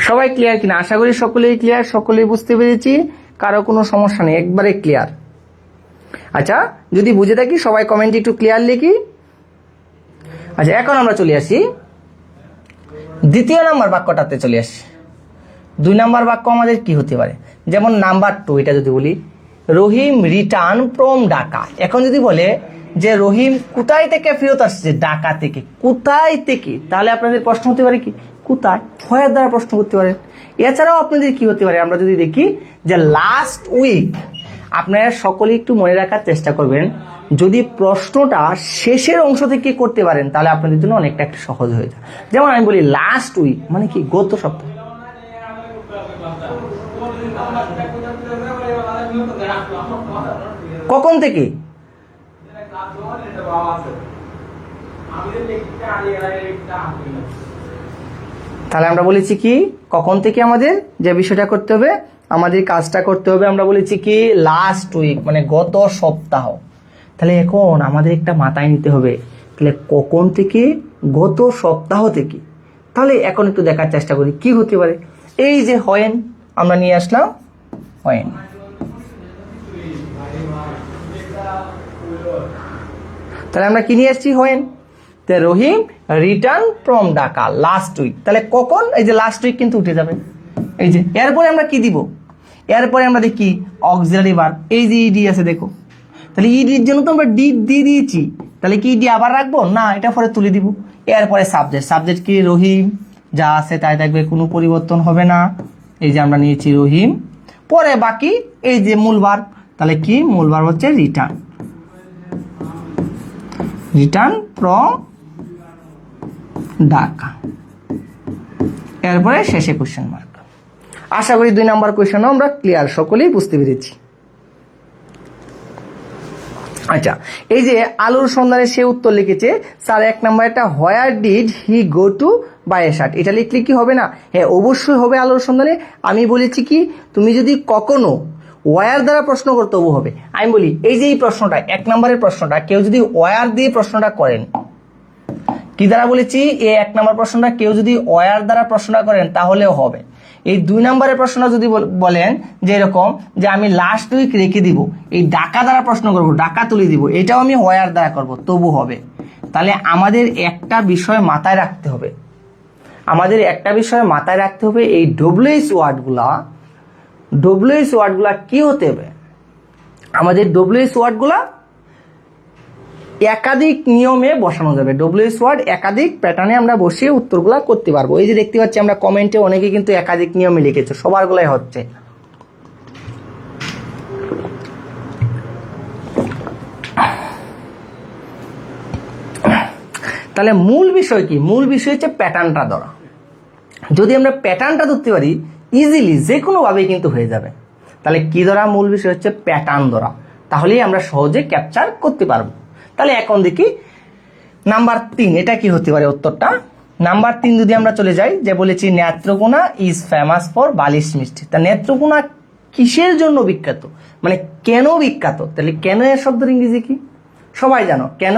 সবাই ক্লিয়ার কিনা? আশা করি সকলেই ক্লিয়ার, সকলেই বুঝতে পেরেছি, কারো কোনো সমস্যা নেই, একবারে ক্লিয়ার। আচ্ছা, যদি বুঝে থাকি সবাই কমেন্টে একটু ক্লিয়ার লিখি। আচ্ছা, এখন আমরা চলে আসি দ্বিতীয় নাম্বার বাক্যটাতে চলে আসি। 2 নাম্বার বাক্য আমাদের কি হতে পারে? যেমন নাম্বার 2, এটা যদি বলি রহিম রিটার্ন ফ্রম ঢাকা। এখন যদি বলে যে রহিম কোথায় থেকে ফেরত আসছে? ঢাকা থেকে। কোথায় থেকে? তাহলে আপনাদের প্রশ্ন হতে পারে কি? কোথায়? হোয়ার দ্বারা প্রশ্ন করতে পারেন। এছাড়াও আপনাদের কি হতে পারে? আমরা যদি দেখি যে লাস্ট উইক, আপনারা সকলেই একটু মনে রাখার চেষ্টা করবেন, যদি প্রশ্নটা শেষের অংশ থেকে করতে পারেন তাহলে আপনাদের জন্য অনেকটা একটু সহজ হয়ে যায়। যেমন আমি বলি লাস্ট উইক, মানে কি? গত সপ্তাহ। কখন থেকে? তাহলে আমরা বলেছি কি কখন থেকে আমাদের যে বিষয়টা করতে হবে, আমাদের কাজটা করতে হবে, আমরা বলেছি কি লাস্ট উইক মানে গত সপ্তাহ। তাহলে এখন আমাদের একটা মাথায় নিতে হবে, তাহলে কখন থেকে? গত সপ্তাহ থেকে। তাহলে এখন একটু দেখার চেষ্টা করি কি হতে পারে। এই যে হোয়েন আমরা নিয়ে আসলাম, হোয়েন। তাহলে আমরা কি নিয়ে আসছি? When. Rahim return from Dhaka last week. তাহলে কখন? এই যে লাস্ট উইক কিন্তু উঠে যাবে। এই যে এরপরে আমরা কি দিব? এরপরে আমরা দেখি অক্সিলারি ভার্ব, এই যে ইডি আছে দেখো। তাহলে ইডির জন্য তো আমরা ডিড দিয়ে দিয়েছি, তাহলে কি ইডি আবার রাখবো না? এটা পরে তুলে দিব। এরপরে সাবজেক্ট কি? রহিম, যা আছে তাই থাকবে, কোনো পরিবর্তন হবে না। এই যে আমরা নিয়েছি রহিম। পরে বাকি এই যে মূল ভার্ব, তাহলে কি মূল ভার্ব হচ্ছে রিটার্ন ফ্রম ঢাকা। এরপরে শেষে কোশ্চেন মার্ক। আশা করি 2 নাম্বার কোশ্চেনও আমরা ক্লিয়ার, সকলেই বুঝতে পেরেছি। আচ্ছা, এই যে আলুর সন্ধানে সে উত্তর লিখেছে স্যার 1 নাম্বারটা where did he go to buy a shirt, এটা লিখলে কি হবে না? হ্যাঁ, অবশ্যই হবে আলুর সন্ধানে। আমি বলেছি কি তুমি যদি কখনো ওয়ার দ্বারা প্রশ্ন করতে হবে। আমি বলি এই যে এই প্রশ্নটা 1 নাম্বারের প্রশ্নটা কেউ যদি ওয়ার দিয়ে প্রশ্নটা করেন, কি দ্বারা বলেছি? এই 1 নাম্বার প্রশ্নটা কেউ যদি ওয়ার দ্বারা প্রশ্নটা করেন তাহলেও হবে। এই 2 নম্বরের প্রশ্নটা যদি বলেন যে এরকম যে আমি লাস্ট উইক রেখে দিব, এই ডাকা দ্বারা প্রশ্ন করব, ডাকা তুলে দিব, এটাও আমি ওয়ার দ্বারা করব, তবু হবে। তাহলে আমাদের একটা বিষয় মাথায় রাখতে হবে, এই ডব্লিউএইচ ওয়ার্ডগুলা কি হতে হবে, আমাদের ডব্লিউএইচ ওয়ার্ডগুলা একাধিক নিয়মে বসানো যাবে। ডব্লিউএইচ ওয়ার্ড একাধিক প্যাটার্নে আমরা বসিয়ে উত্তরগুলা করতে পারবো। এই যে দেখতে পাচ্ছি আমরা কমেন্টে অনেকে কিন্তু একাধিক নিয়মে লিখেছে, সবারগুলাই হচ্ছে। তাহলে মূল বিষয় কি? মূল বিষয় হচ্ছে প্যাটার্নটা ধরা। যদি আমরা প্যাটার্নটা ধরতে পারি ইজিলি যে কোনো ভাবেই কিন্তু হয়ে যাবে। তাহলে কি ধরা? মূল বিষয় হচ্ছে প্যাটার্ন ধরা, তাহলেই আমরা সহজে ক্যাপচার করতে পারবো। তাহলে এখন দেখি নাম্বার 3, এটা কি হতে পারে উত্তরটা? নাম্বার 3 যদি আমরা চলে যাই, যে বলেছি নেত্রকোনা ইজ ফেমাস ফর বালিশ মিষ্টি। তা নেত্রকোনা কিসের জন্য বিখ্যাত, মানে কেন বিখ্যাত? তাহলে কেন এর শব্দের ইংরেজি কি? সবাই জানো কেন।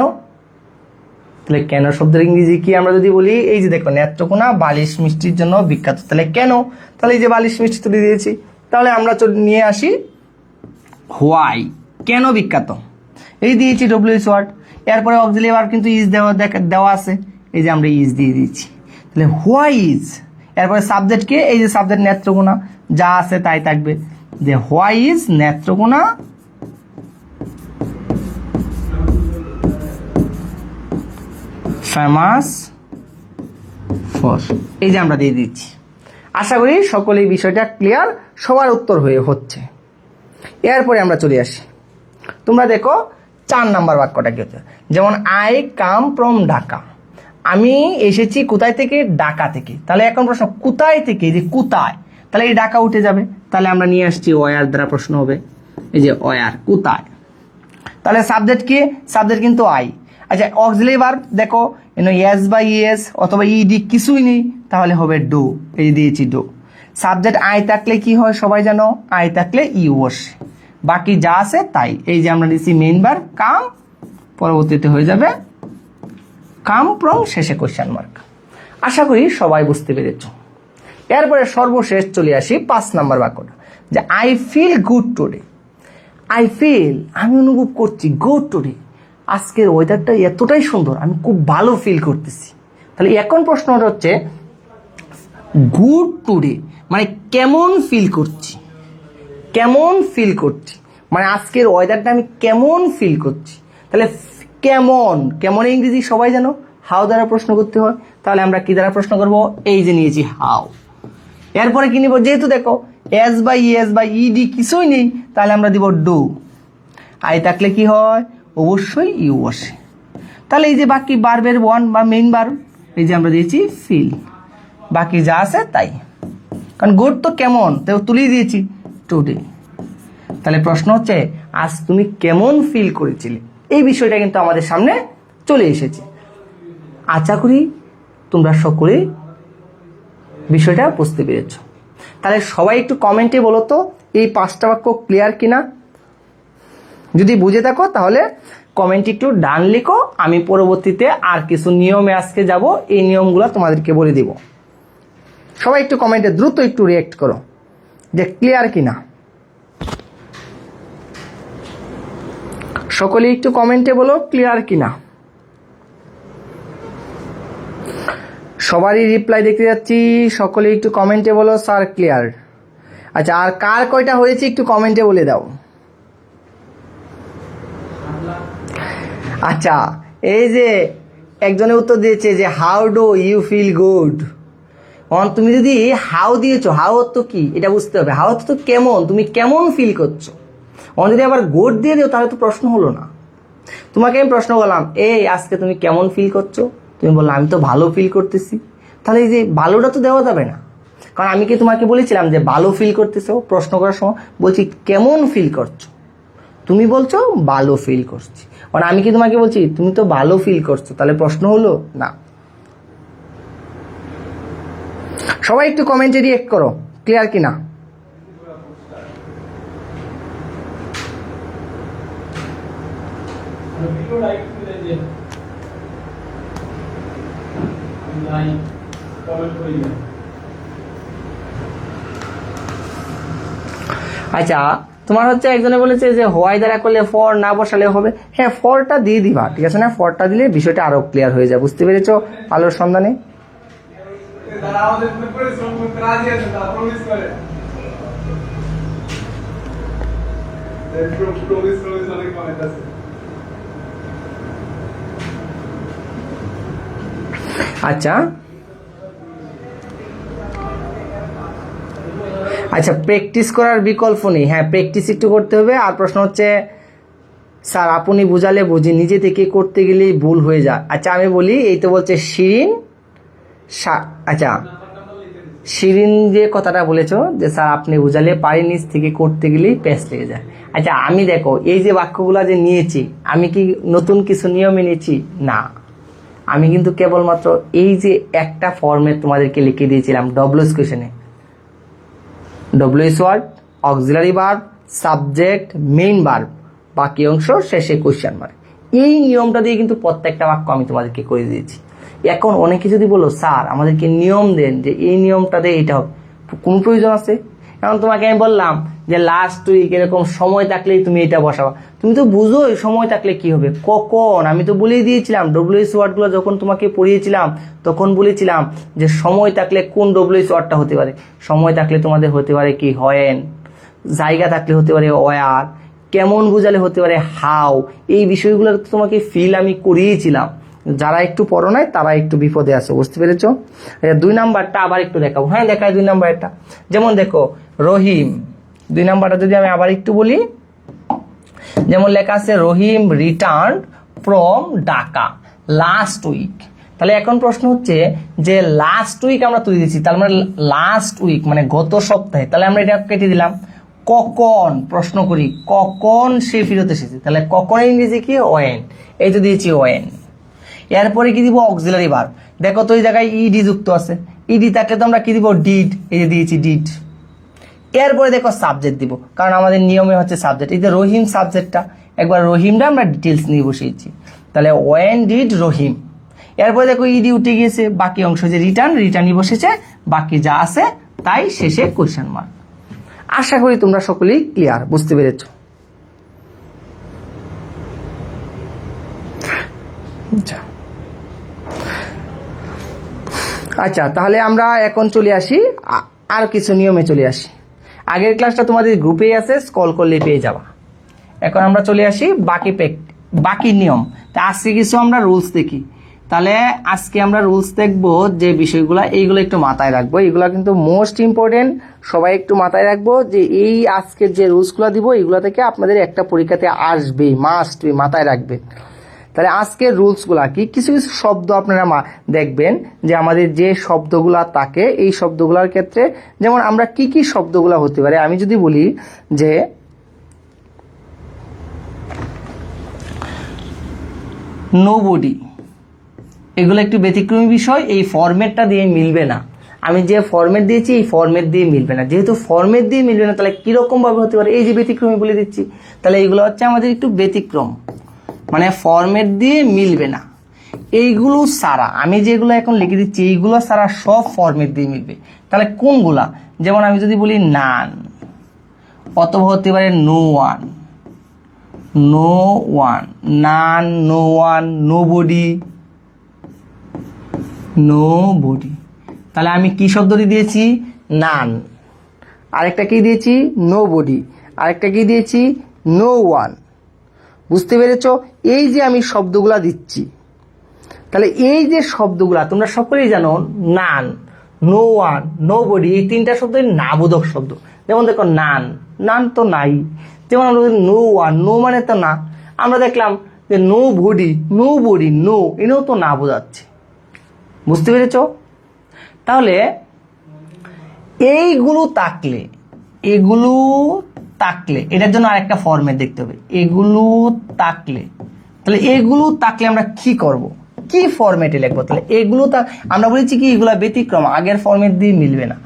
তাহলে কেন শব্দের ইংরেজি কি আমরা যদি বলি, এই যে দেখো নেত্রকোনা বালিশ মিষ্টির জন্য বিখ্যাত। তাহলে কেন? তাহলে এই যে বালিশ মিষ্টি তুলে দিয়েছি। তাহলে আমরা নিয়ে আসি হোয়াই, কেন বিখ্যাত, এই দিয়েছি ডব্লিউএইচ ওয়ার্ড। এরপরে অক্সিলিয়ারি ভার্ব কিন্তু ইজ দেওয়া আছে, এই যে আমরা ইজ দিয়ে দিয়েছি। তাহলে হোয়াই ইজ, এরপরে সাবজেক্টকে, এই যে সাবজেক্ট নেত্রকোনা, যা আছে তাই থাকবে, যে why is Netrokona famous for, এই যে আমরা দিয়ে দিচ্ছি। আশা করি সকলেই বিষয়টা ক্লিয়ার, সবার উত্তর হচ্ছে। এরপরে আমরা চলে আসি, তোমরা দেখো 4 নাম্বার বাক্যটা কি হচ্ছে, যেমন আই কাম ফ্রম ঢাকা, আমি এসেছি কোথায় থেকে? ঢাকা থেকে। তাহলে এখন প্রশ্ন কোথায় থেকে, যে কোথায়, তাহলে এই ঢাকা উঠে যাবে। তাহলে আমরা নিয়ে আসছি ওয়ার দ্বারা প্রশ্ন হবে, এই যে ওয়ার, কোথায়। তাহলে সাবজেক্ট কি? সাবজেক্ট কিন্তু আই। আচ্ছা অক্সিলিয়ারি ভার্ব দেখো, ইয়েস বা ইয়েস অথবা ইডি কিছুই নেই, তাহলে হবে ডু, এই দিয়েছি ডু। সাবজেক্ট আই থাকলে কি হয় সবাই জানো, আই থাকলে ইউ বসে, বাকি যা আছে তাই। এই যে আমরা দিচ্ছি মেইন ভার্ব কাম, পরবর্তীতে হয়ে যাবে কাম ফ্রম, শেষে কোশ্চেন মার্ক। আশা করি সবাই বুঝতে পেরেছ। এরপরে সর্বশেষ চলে আসি 5 নাম্বার বাক্যটা, যে I feel good today. I feel, আমি অনুভব করছি, গুড টুডে, আজকের ওয়েদারটা এতটাই সুন্দর, আমি খুব ভালো ফিল করতেছি। তাহলে এখন প্রশ্নটা হচ্ছে গুড টুডে মানে কেমন ফিল করছি, কেমন ফিল করছি, মানে আজকের ওয়েদারটা আমি কেমন ফিল করছি। তাহলে কেমন, কেমন ইংরেজি সবাই জানো, হাউ দ্বারা প্রশ্ন করতে হয়। তাহলে আমরা কি দ্বারা প্রশ্ন করব, এই যে নিয়েছি হাউ। এরপরে কি নিব, যেহেতু দেখো এস বা ইএস বা ইডি কিছুই নেই, তাহলে আমরা দিব ডু। আই থাকলে কি হয়, অবশ্যই ইউ বসে। তাহলে এই যে বাকি ভার্বের ওয়ান বা মেইন ভার্ব, এই যে আমরা দিয়েছি ফিল, বাকি যা আছে তাই। কারণ গুড তো কেমন, তো তুলিয়ে দিয়েছি টুডে। তাহলে প্রশ্ন হচ্ছে আজ তুমি কেমন ফিল করেছিলে, এই বিষয়টা কিন্তু আমাদের সামনে চলে এসেছে। আশা করি তোমরা সকলে বিষয়টা বুঝতে পেরেছ। তাহলে সবাই একটু কমেন্টে বলো তো এই 5টা বাক্য ক্লিয়ার কিনা। যদি বুঝে থাকো তাহলে কমেন্টে একটু ডান লিখো, আমি পরবর্তীতে আর কিছু নিয়মে আজকে যাব, এই নিয়মগুলো তোমাদেরকে বলে দিব। সবাই একটু কমেন্টে দ্রুত একটু রিঅ্যাক্ট করো যে ক্লিয়ার কিনা। সকলে একটু কমেন্টে বলো ক্লিয়ার কিনা। সবারই রিপ্লাই দেখতে যাচ্ছি, সকলে একটু কমেন্টে বলো স্যার ক্লিয়ার। আচ্ছা আর কার কয়টা হয়েছে একটু কমেন্টে বলে দাও। আচ্ছা এই যে একজনের উত্তর দিয়েছে যে how do you feel good. তুমি যদি হাউ দিয়েছো, হাউ অর্থ কি এটা বুঝতে হবে। হাউ অর্থ কেমন, তুমি কেমন ফিল করছো। যদি আবার গুড দিয়ে দিও তাহলে তো প্রশ্ন হলো না। তোমাকে আমি প্রশ্ন করলাম এই আজকে তুমি কেমন ফিল করছো, তুমি বললে আমি তো ভালো ফিল করতেছি। তাহলে এই যে ভালোটা তো দেওয়া যাবে না, কারণ আমি কি তোমাকে বলেছিলাম যে ভালো ফিল করতেছো। প্রশ্ন করার সময় বলছি কেমন ফিল করছো, তুমি বলছো ভালো ফিল করছি, কারণ আমি কি তোমাকে বলছি তুমি তো ভালো ফিল করছো, তাহলে প্রশ্ন হলো না। সবাই একটু কমেন্টে রিঅ্যাক্ট করো ক্লিয়ার কিনা। আচ্ছা, তোমার হচ্ছে একজনে বলেছে যে হোয়াই দ্বারা করলে ফর না বসালে হবে। হ্যাঁ, ফরটা দিয়ে দিবা, ঠিক আছে না? ফরটা দিলে বিষয়টা আরো ক্লিয়ার হয়ে যায়। বুঝতে পেরেছো আলোর সন্ধানে? আচ্ছা আচ্ছা, প্র্যাকটিস করার বিকল্প নেই। হ্যাঁ, প্র্যাকটিস একটু করতে হবে। আর প্রশ্ন হচ্ছে স্যার আপনি বুঝালে বুঝি, নিজে থেকে করতে গেলেই ভুল হয়ে যায়। আচ্ছা আমি বলি, এই তো বলছে শিরিন। আচ্ছা, শিরিন যে কথাটা বলেছো যে স্যার আপনি বুঝালে পারি, নিজ থেকে করতে গেলেই প্যাচ লেগে যায়। আচ্ছা আমি দেখো, এই যে বাক্যগুলো যে নিয়েছি, আমি কি নতুন কিছু নিয়মে নিয়েছি? না, আমি কিন্তু কেবলমাত্র এই যে একটা ফর্মে তোমাদেরকে লিখে দিয়েছিলাম ডব্লিউএস কোশ্চেনে, WS word, auxiliary verb, subject, main verb, বাকি অংশ শেষে কোশ্চেন মার্ক। এই নিয়মটা দিয়ে কিন্তু প্রত্যেকটা বাক্য আমি তোমাদেরকে করে দিয়েছি। এখন অনেকে যদি বলো স্যার আমাদেরকে নিয়ম দেন, যে এই নিয়মটা দিয়ে এটা হবে, কোন প্রয়োজন আছে? এখন তোমাকে আমি বললাম যে লাস্ট উইক এরকম সময় থাকলেই তুমি এটা বসাবা, তুমি তো বুঝোই সময় থাকলে কি হবে। কখন? আমি তো বলেই দিয়েছিলাম, ডব্লিউএস ওয়ার্ডগুলো যখন তোমাকে পড়িয়েছিলাম তখন বলেছিলাম যে সময় থাকলে কোন ডব্লিউএস ওয়ার্ডটা হতে পারে। সময় থাকলে তোমাদের হতে পারে কি, হোয়েন। জায়গা থাকলে হতে পারে ওয়ার। কেমন বোঝালে হতে পারে হাউ। এই বিষয়গুলো তোমাকে ফিল আমি করিয়েছিলাম। যারা একটু পড়ো নাই তারা একটু বিপদে আছে। বুঝতে পেরেছ? 2 নাম্বারটা আবার একটু দেখাবো। হ্যাঁ দেখায় 2 নাম্বারটা। যেমন দেখো রহিম, 2 নাম্বারটা যদি আমি আবার একটু বলি, যেমন লেখা আছে Rahim return from Dhaka last week. তাহলে এখন প্রশ্ন হচ্ছে যে লাস্ট উইক আমরা তুলে দিচ্ছি, তাহলে আমরা লাস্ট উইক মানে গত সপ্তাহে, তাহলে আমরা এটা কেটে দিলাম। কখন? প্রশ্ন করি কখন সে ফিরত এসেছে, তাহলে কখন ইংরেজি কি? ওয়েন। এই তো দিয়েছি ওয়েন। এরপরে কি দিব? Auxiliary verb. দেখো তো এই জায়গায় ইডি যুক্ত আছে, ইডি থাকলে তো আমরা কি দিব? ডিড। এই যে দিয়েছি ডিড। এরপরে দেখো সাবজেক্ট দিব, কারণ আমাদের নিয়মে হচ্ছে সাবজেক্ট। এই যে রহিম সাবজেক্টটা, একবার রহিমটা আমরা ডিটেলস নিয়ে বসিয়েছি, তাহলে ওয়েন ডিড রহিম। এরপরে দেখো ইডি উঠে গিয়েছে, বাকি অংশ যে রিটার্নই বসেছে, বাকি যা আছে তাই শেষে কোয়েশ্চেন মার্ক। আশা করি তোমরা সকলেই ক্লিয়ার, বুঝতে পেরেছ? আচ্ছা তাহলে আমরা এখন চলে আসি আর কিছু নিয়মে চলে আসি। আগের ক্লাসটা তোমাদের গ্রুপেই আছে, স্ক্রল করলে পেয়ে যাবা। এখন আমরা চলে আসি বাকি নিয়ম। তা আজকে কিছু আমরা রুলস দেখি। তাহলে আজকে আমরা রুলস দেখব, যে বিষয়গুলো এইগুলো একটু মাথায় রাখবো। এগুলো কিন্তু মোস্ট ইম্পর্টেন্ট, সবাই একটু মাথায় রাখবো যে এই আজকের যে রুলসগুলো দিব এগুলো থেকে আপনাদের একটা পরীক্ষাতে আসবেই, মাস্ট মাথায় রাখবেন। তাহলে আজকের রুলসগুলা কি? কিছু কিছু শব্দ আপনারা দেখবেন যে আমাদের যে শব্দগুলা থাকে, এই শব্দগুলোর ক্ষেত্রে যেমন আমরা কি কি শব্দগুলা হতে পারে। আমি যদি বলি যে নোবডি, এগুলো একটু ব্যতিক্রমী বিষয়, এই ফরম্যাটটা দিয়ে মিলবে না। আমি যে ফরম্যাট দিয়েছি এই ফরম্যাট দিয়ে মিলবে না। যেহেতু ফরম্যাট দিয়ে মিলবে না, তাহলে কিরকম ভাবে হতে পারে? এই যে ব্যতিক্রমী বলে দিচ্ছি, তাহলে এইগুলো হচ্ছে আমাদের একটু ব্যতিক্রম, মানে ফরম্যাট দিয়ে মিলবে না। এইগুলো সারা আমি যেগুলো এখন লিখে দিচ্ছি, এইগুলো সারা সব ফরম্যাট দিয়ে মিলবে। তাহলে কোনগুলা? যেমন আমি যদি বলি নান, অথবা হতে পারে নো ওয়ান, নান, নো ওয়ান, নোবডি, নোবডি। তাহলে আমি কি শব্দটি দিয়েছি? নান। আরেকটা কি দিয়েছি? নোবডি। আরেকটা কি দিয়েছি? No one. বুঝতে পেরেছ? এই যে আমি শব্দগুলা দিচ্ছি, তাহলে এই যে শব্দগুলা তোমরা সকলেই জানো, নান, নো ওয়ান, নোবডি, এই 3টা শব্দ নাবোধক শব্দ। যেমন দেখো নান, নান তো নাই। যেমন আমরা নো ওয়ান, নো মানে তো না। আমরা দেখলাম যে নো বডি, নো, এনেও তো না বোঝাচ্ছে। বুঝতে পেরেছ? তাহলে এগুলো থাকলে এটার জন্য আরেকটা ফরম্যাট দেখতে হবে। এগুলো থাকলে, তাহলে এগুলো থাকলে আমরা কি করব? কি ফরম্যাটে লিখবো? তাহলে এগুলো আমরা বলেছি কি এগুলা ব্যতিক্রম, আগের ফরম্যাট দিয়ে মিলবে না।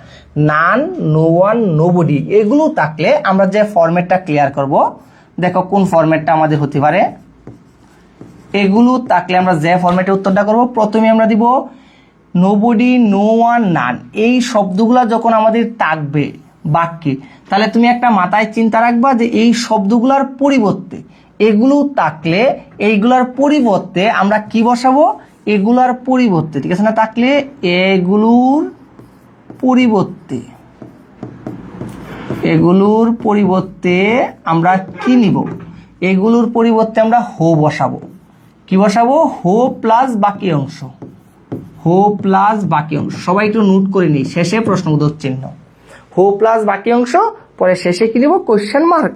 নান, নো ওয়ান, নোবডি, এগুলো থাকলে আমরা যে ফরম্যাটটা ক্লিয়ার করব, দেখো কোন ফরম্যাটটা আমাদের হতে পারে। এগুলো থাকলে আমরা যে ফরম্যাটে উত্তরটা করব, প্রথমে আমরা দিব নোবডি, নো ওয়ান, নান। এই শব্দগুলা যখন আমাদের থাকবে বাক্যে। তাহলে তুমি একটা মাথায় চিন্তা রাখবা যে এই শব্দগুলোর পরিবর্তে এগুলো থাকলে এইগুলার পরিবর্তে আমরা কি বসাবো, এগুলার পরিবর্তে, ঠিক আছে না, থাকলে এগুলোর পরিবর্তে, এগুলোর পরিবর্তে আমরা কি নিব, এগুলোর পরিবর্তে আমরা হো বসাবো। কি বসাবো, হো প্লাস বাকি অংশ, হো প্লাস বাকি অংশ। সবাই একটু নোট করে নিই, শেষে প্রশ্নবোধক চিহ্ন, হো প্লাস বাকি অংশ, পরে শেষে কি দেব, কোশ্চেন মার্ক।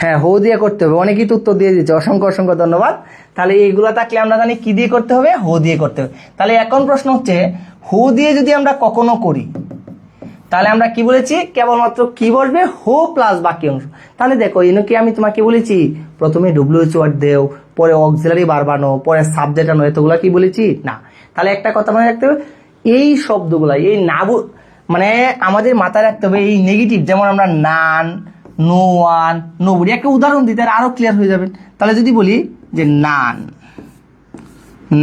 হ্যাঁ, হো দিয়ে করতে হবে, অনেকেই তো উত্তর দিয়ে দিচ্ছে, অসংখ্য অসংখ্য ধন্যবাদ। তাহলে এইগুলো থাকলে আমরা জানি কি দিয়ে করতে হবে, হো দিয়ে করতে হবে। তাহলে এখন প্রশ্ন হচ্ছে, হো দিয়ে যদি আমরা কখনো করি তাহলে আমরা কি বলেছি, কেবলমাত্র কি বসবে, হো প্লাস বাকি অংশ। তাহলে দেখো এনে কি আমি তোমাকে বলেছি প্রথমে ডব্লিউএইচ ওয়ার্ড দেও, পরে অক্সিলারি ভার্ব আনো, পরে সাবজেক্ট আনো, এতগুলা কি বলেছি না। তাহলে একটা কথা মনে রাখতে হবে, এই শব্দগুলা এই না মানে আমাদের মাথায় রাখতে হবে এই নেগেটিভ, যেমন আমরা নান, নো ওয়ান, নো বডি, একটা উদাহরণ দিতে আরো ক্লিয়ার হয়ে যাবেন। তাহলে যদি বলি যে নান,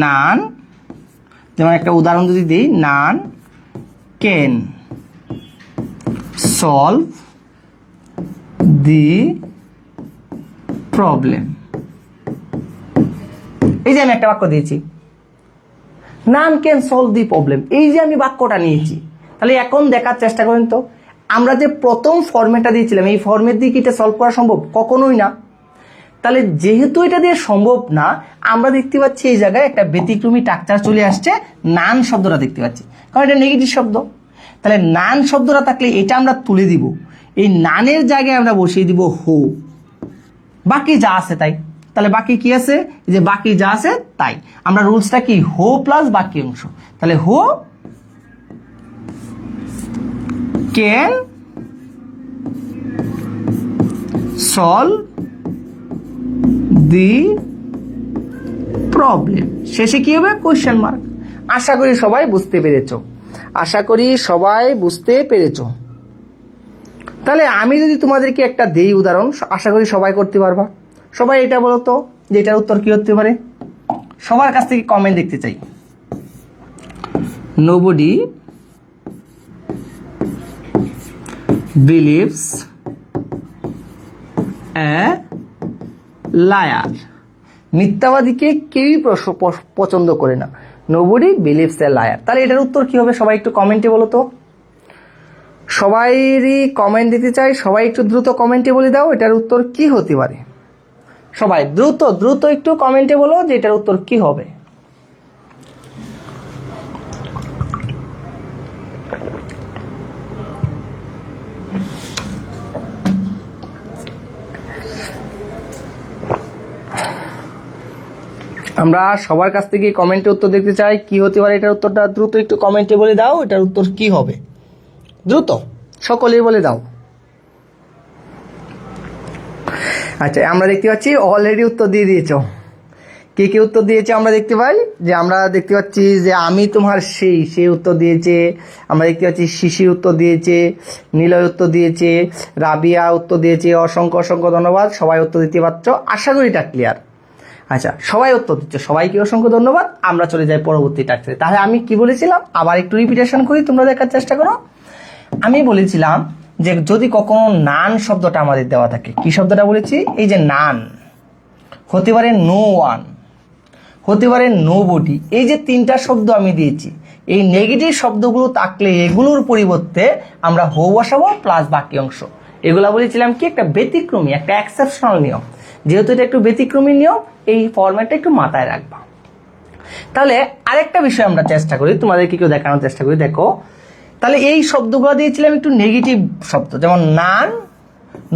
নান, যেমন একটা উদাহরণ যদি দিই, none can solve the problem। এই যে আমি একটা বাক্য দিয়েছি, none can solve the problem, এই যে আমি বাক্যটা নিয়েছি। তাহলে এখন দেখার চেষ্টা করেন তো, আমরা যে প্রথম ফরম্যাটটা দিয়েছিলাম এই ফরম্যাট দিয়ে কি এটা সলভ করা সম্ভব, কখনোই না। তাহলে যেহেতু এটা দিয়ে সম্ভব না, আমরা দেখতে পাচ্ছি এই জায়গায় একটা ব্যতিক্রমী স্ট্রাকচার চলে আসছে, নান শব্দটা দেখতে পাচ্ছি, কারণ এটা নেগেটিভ শব্দ। তাহলে নান শব্দটা থাকলে এটা আমরা তুলে দিব, এই নানের জায়গায় আমরা বসিয়ে দিব হো, বাকি যা আছে তাই। তাহলে বাকি কি আছে, যে বাকি যা আছে তাই। আমরা রুলসটা কি, হো প্লাস বাকি অংশ। তাহলে হো ক্যান সলভ দি প্রবলেম, শেষে কি হবে, কোশ্চেন মার্ক। আশা করি সবাই বুঝতে পেরেছো, আশা করি সবাই বুঝতে পেরেছো। তাহলে আমি যদি তোমাদেরকে একটা দেই উদাহরণ, আশা করি সবাই করতে পারবা। সবাই এটা বলো তো যে এটার উত্তর কি হতে পারে, সবার কাছ থেকে কমেন্ট দেখতে চাই। নোবডি বিলিভস এ লায়ার, মিথ্যাবাদীকে কেউই পছন্দ করে না। Nobody believes a liar. তাহলে এটার উত্তর কি হবে, সবাই একটু কমেন্টে বলো তো। সবাইরই কমেন্ট দিতে চাই, সবাই একটু দ্রুত কমেন্টে বলে দাও এটার উত্তর কি হতে পারে। সবাই দ্রুত দ্রুত একটু কমেন্টে বলো যে এটার উত্তর কি হবে। আমরা সবার কাছ থেকে কমেন্টে উত্তর দেখতে চাই, কি হতে পারে এটার উত্তরটা। দ্রুত একটু কমেন্টে বলে দাও এটার উত্তর কি হবে, দ্রুত সকলেই বলে দাও। আচ্ছা, আমরা দেখতে পাচ্ছি অলরেডি উত্তর দিয়ে দিয়েছো। কে কে উত্তর দিয়েছে আমরা দেখতে পাই, যে আমরা দেখতে পাচ্ছি যে আমি তোমার সেই উত্তর দিয়েছে। আমরা দেখতে পাচ্ছি শিশির উত্তর দিয়েছে, নিলয় উত্তর দিয়েছে, রাবিয়া উত্তর দিয়েছে। অসংখ্য অসংখ্য ধন্যবাদ, সবাই উত্তর দিতে পারছো, আশা করি এটা ক্লিয়ার। আচ্ছা, সবাই উত্তর দিচ্ছে, সবাইকে অসংখ্য ধন্যবাদ। আমরা চলে যাই পরবর্তী টাস্কে। তাহলে আমি কি বলেছিলাম, আবার একটু রিপিটেশন করি, তোমরা দেখার চেষ্টা করো। আমি বলেছিলাম যে যদি কখনো নান শব্দটা আমাদের দেওয়া থাকে, কি শব্দটা বলেছি, এই যে নান, হতে পারে নো ওয়ান, হতে পারে নো বডি, এই যে তিনটা শব্দ আমি দিয়েছি, এই নেগেটিভ শব্দগুলো থাকলে এগুলোর পরিবর্তে আমরা হো বসাবো প্লাস বাকি অংশ। এগুলা বলেছিলাম কি একটা ব্যতিক্রমী, একটা এক্সেপশনাল নিয়ম। যেহেতু এটা একটু ব্যতিক্রমী নিয়ম, এই ফরম্যাটটা একটু মাথায় রাখবা। তাহলে আরেকটা বিষয় আমরা চেষ্টা করি, তোমাদেরকে কেউ দেখানোর চেষ্টা করি। দেখো, তাহলে এই শব্দগুলো দিয়েছিলাম একটু নেগেটিভ শব্দ, যেমন নান,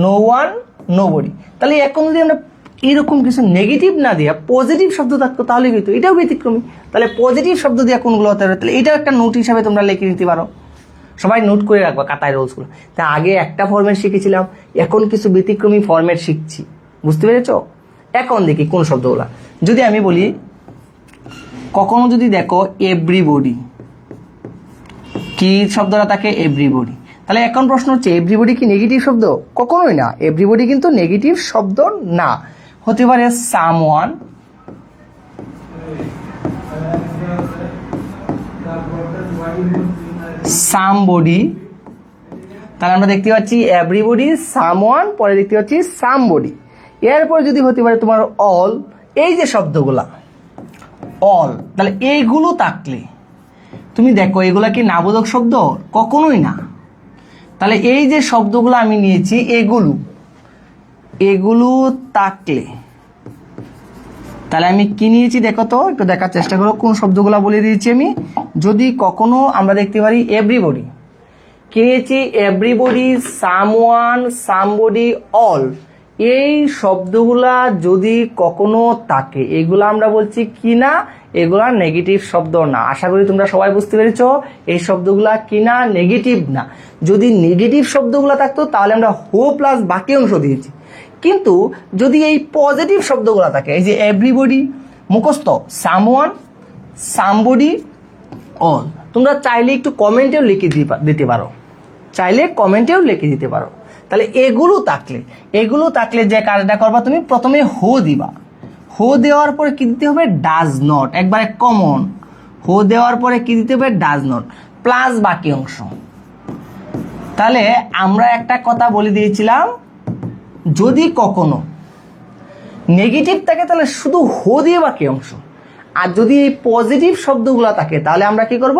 নো ওয়ান, নো বডি। তাহলে এখন যদি আমরা এরকম কিছু নেগেটিভ না দিয়া পজিটিভ শব্দ থাকতো তাহলে কিন্তু এটাও ব্যতিক্রমী। তাহলে পজিটিভ শব্দ দিয়ে কোনগুলো হতে পারে, তাহলে এটাও একটা নোট হিসাবে তোমরা লিখে নিতে পারো। সবাই নোট করে রাখবা কাতায় রোলসগুলো। তা আগে একটা ফরম্যাট শিখেছিলাম, এখন কিছু ব্যতিক্রমী ফরম্যাট শিখছি, বুঝতে পেরেছো? এখন দেখি কোন শব্দগুলো। যদি আমি বলি কখনো যদি দেখো এভরিবডি, কি শব্দটা থাকে, এভরিবডি। তাহলে এখন প্রশ্ন হচ্ছে এভরিবডি কি নেগেটিভ শব্দ? কখনোই না, এভরিবডি কিন্তু নেগেটিভ শব্দ না। হতে পারে সামওয়ান, সামবডি, তাহলে আমরা দেখতে পাচ্ছি এভরিবডি, সামওয়ান, পরে দেখতে পাচ্ছি সামবডি। এরপর যদি হতে পারে তোমার অল, এই যে শব্দগুলা অল, তাহলে এইগুলো থাকলে তুমি দেখো এগুলা কি নাবোধক শব্দ? কখনোই না। তাহলে এই যে শব্দগুলো আমি নিয়েছি এগুলো থাকলে তাহলে আমি কি নিয়েছি দেখো তো, একটু দেখার চেষ্টা করো কোন শব্দগুলো বলে দিয়েছি আমি। যদি কখনো আমরা দেখতে পারি এভরিবডি, কি নিয়েছি? এভরিবডি, সামওয়ান, সামবডি, অল, এই শব্দগুলা যদি কখনো থাকে এগুলা আমরা বলছি কি না? এগুলা নেগেটিভ শব্দ না। আশা করি তোমরা সবাই বুঝতে পেরেছো এই শব্দগুলা কি না? নেগেটিভ না। যদি নেগেটিভ শব্দগুলা থাকতো তাহলে আমরা হো প্লাস বাকি অংশ দিয়েছি। কিন্তু যদি এই পজিটিভ শব্দগুলো থাকে, এই যে এভরিবডি, মুখস্থ, সামওয়ান, সামবডি, অল, তোমরা চাইলে একটু কমেন্টেও লিখে দিতে পারো, চাইলে কমেন্টেও লিখে দিতে পারো। তাহলে এগুলো থাকলে যে কাজটা করবা, তুমি প্রথমে হো দিবা। হো দেওয়ার পরে কি দিতে হবে? ডাজ নট, একবারে কমন। হো দেওয়ার পরে কি দিতে হবে? ডাজ নট প্লাস বাকি অংশ। তাহলে আমরা একটা কথা বলে দিয়েছিলাম, যদি কখনো নেগেটিভ থাকে তাহলে শুধু হো দিয়ে বাকি অংশ, আর যদি এই পজিটিভ শব্দগুলো থাকে তাহলে আমরা কি করব?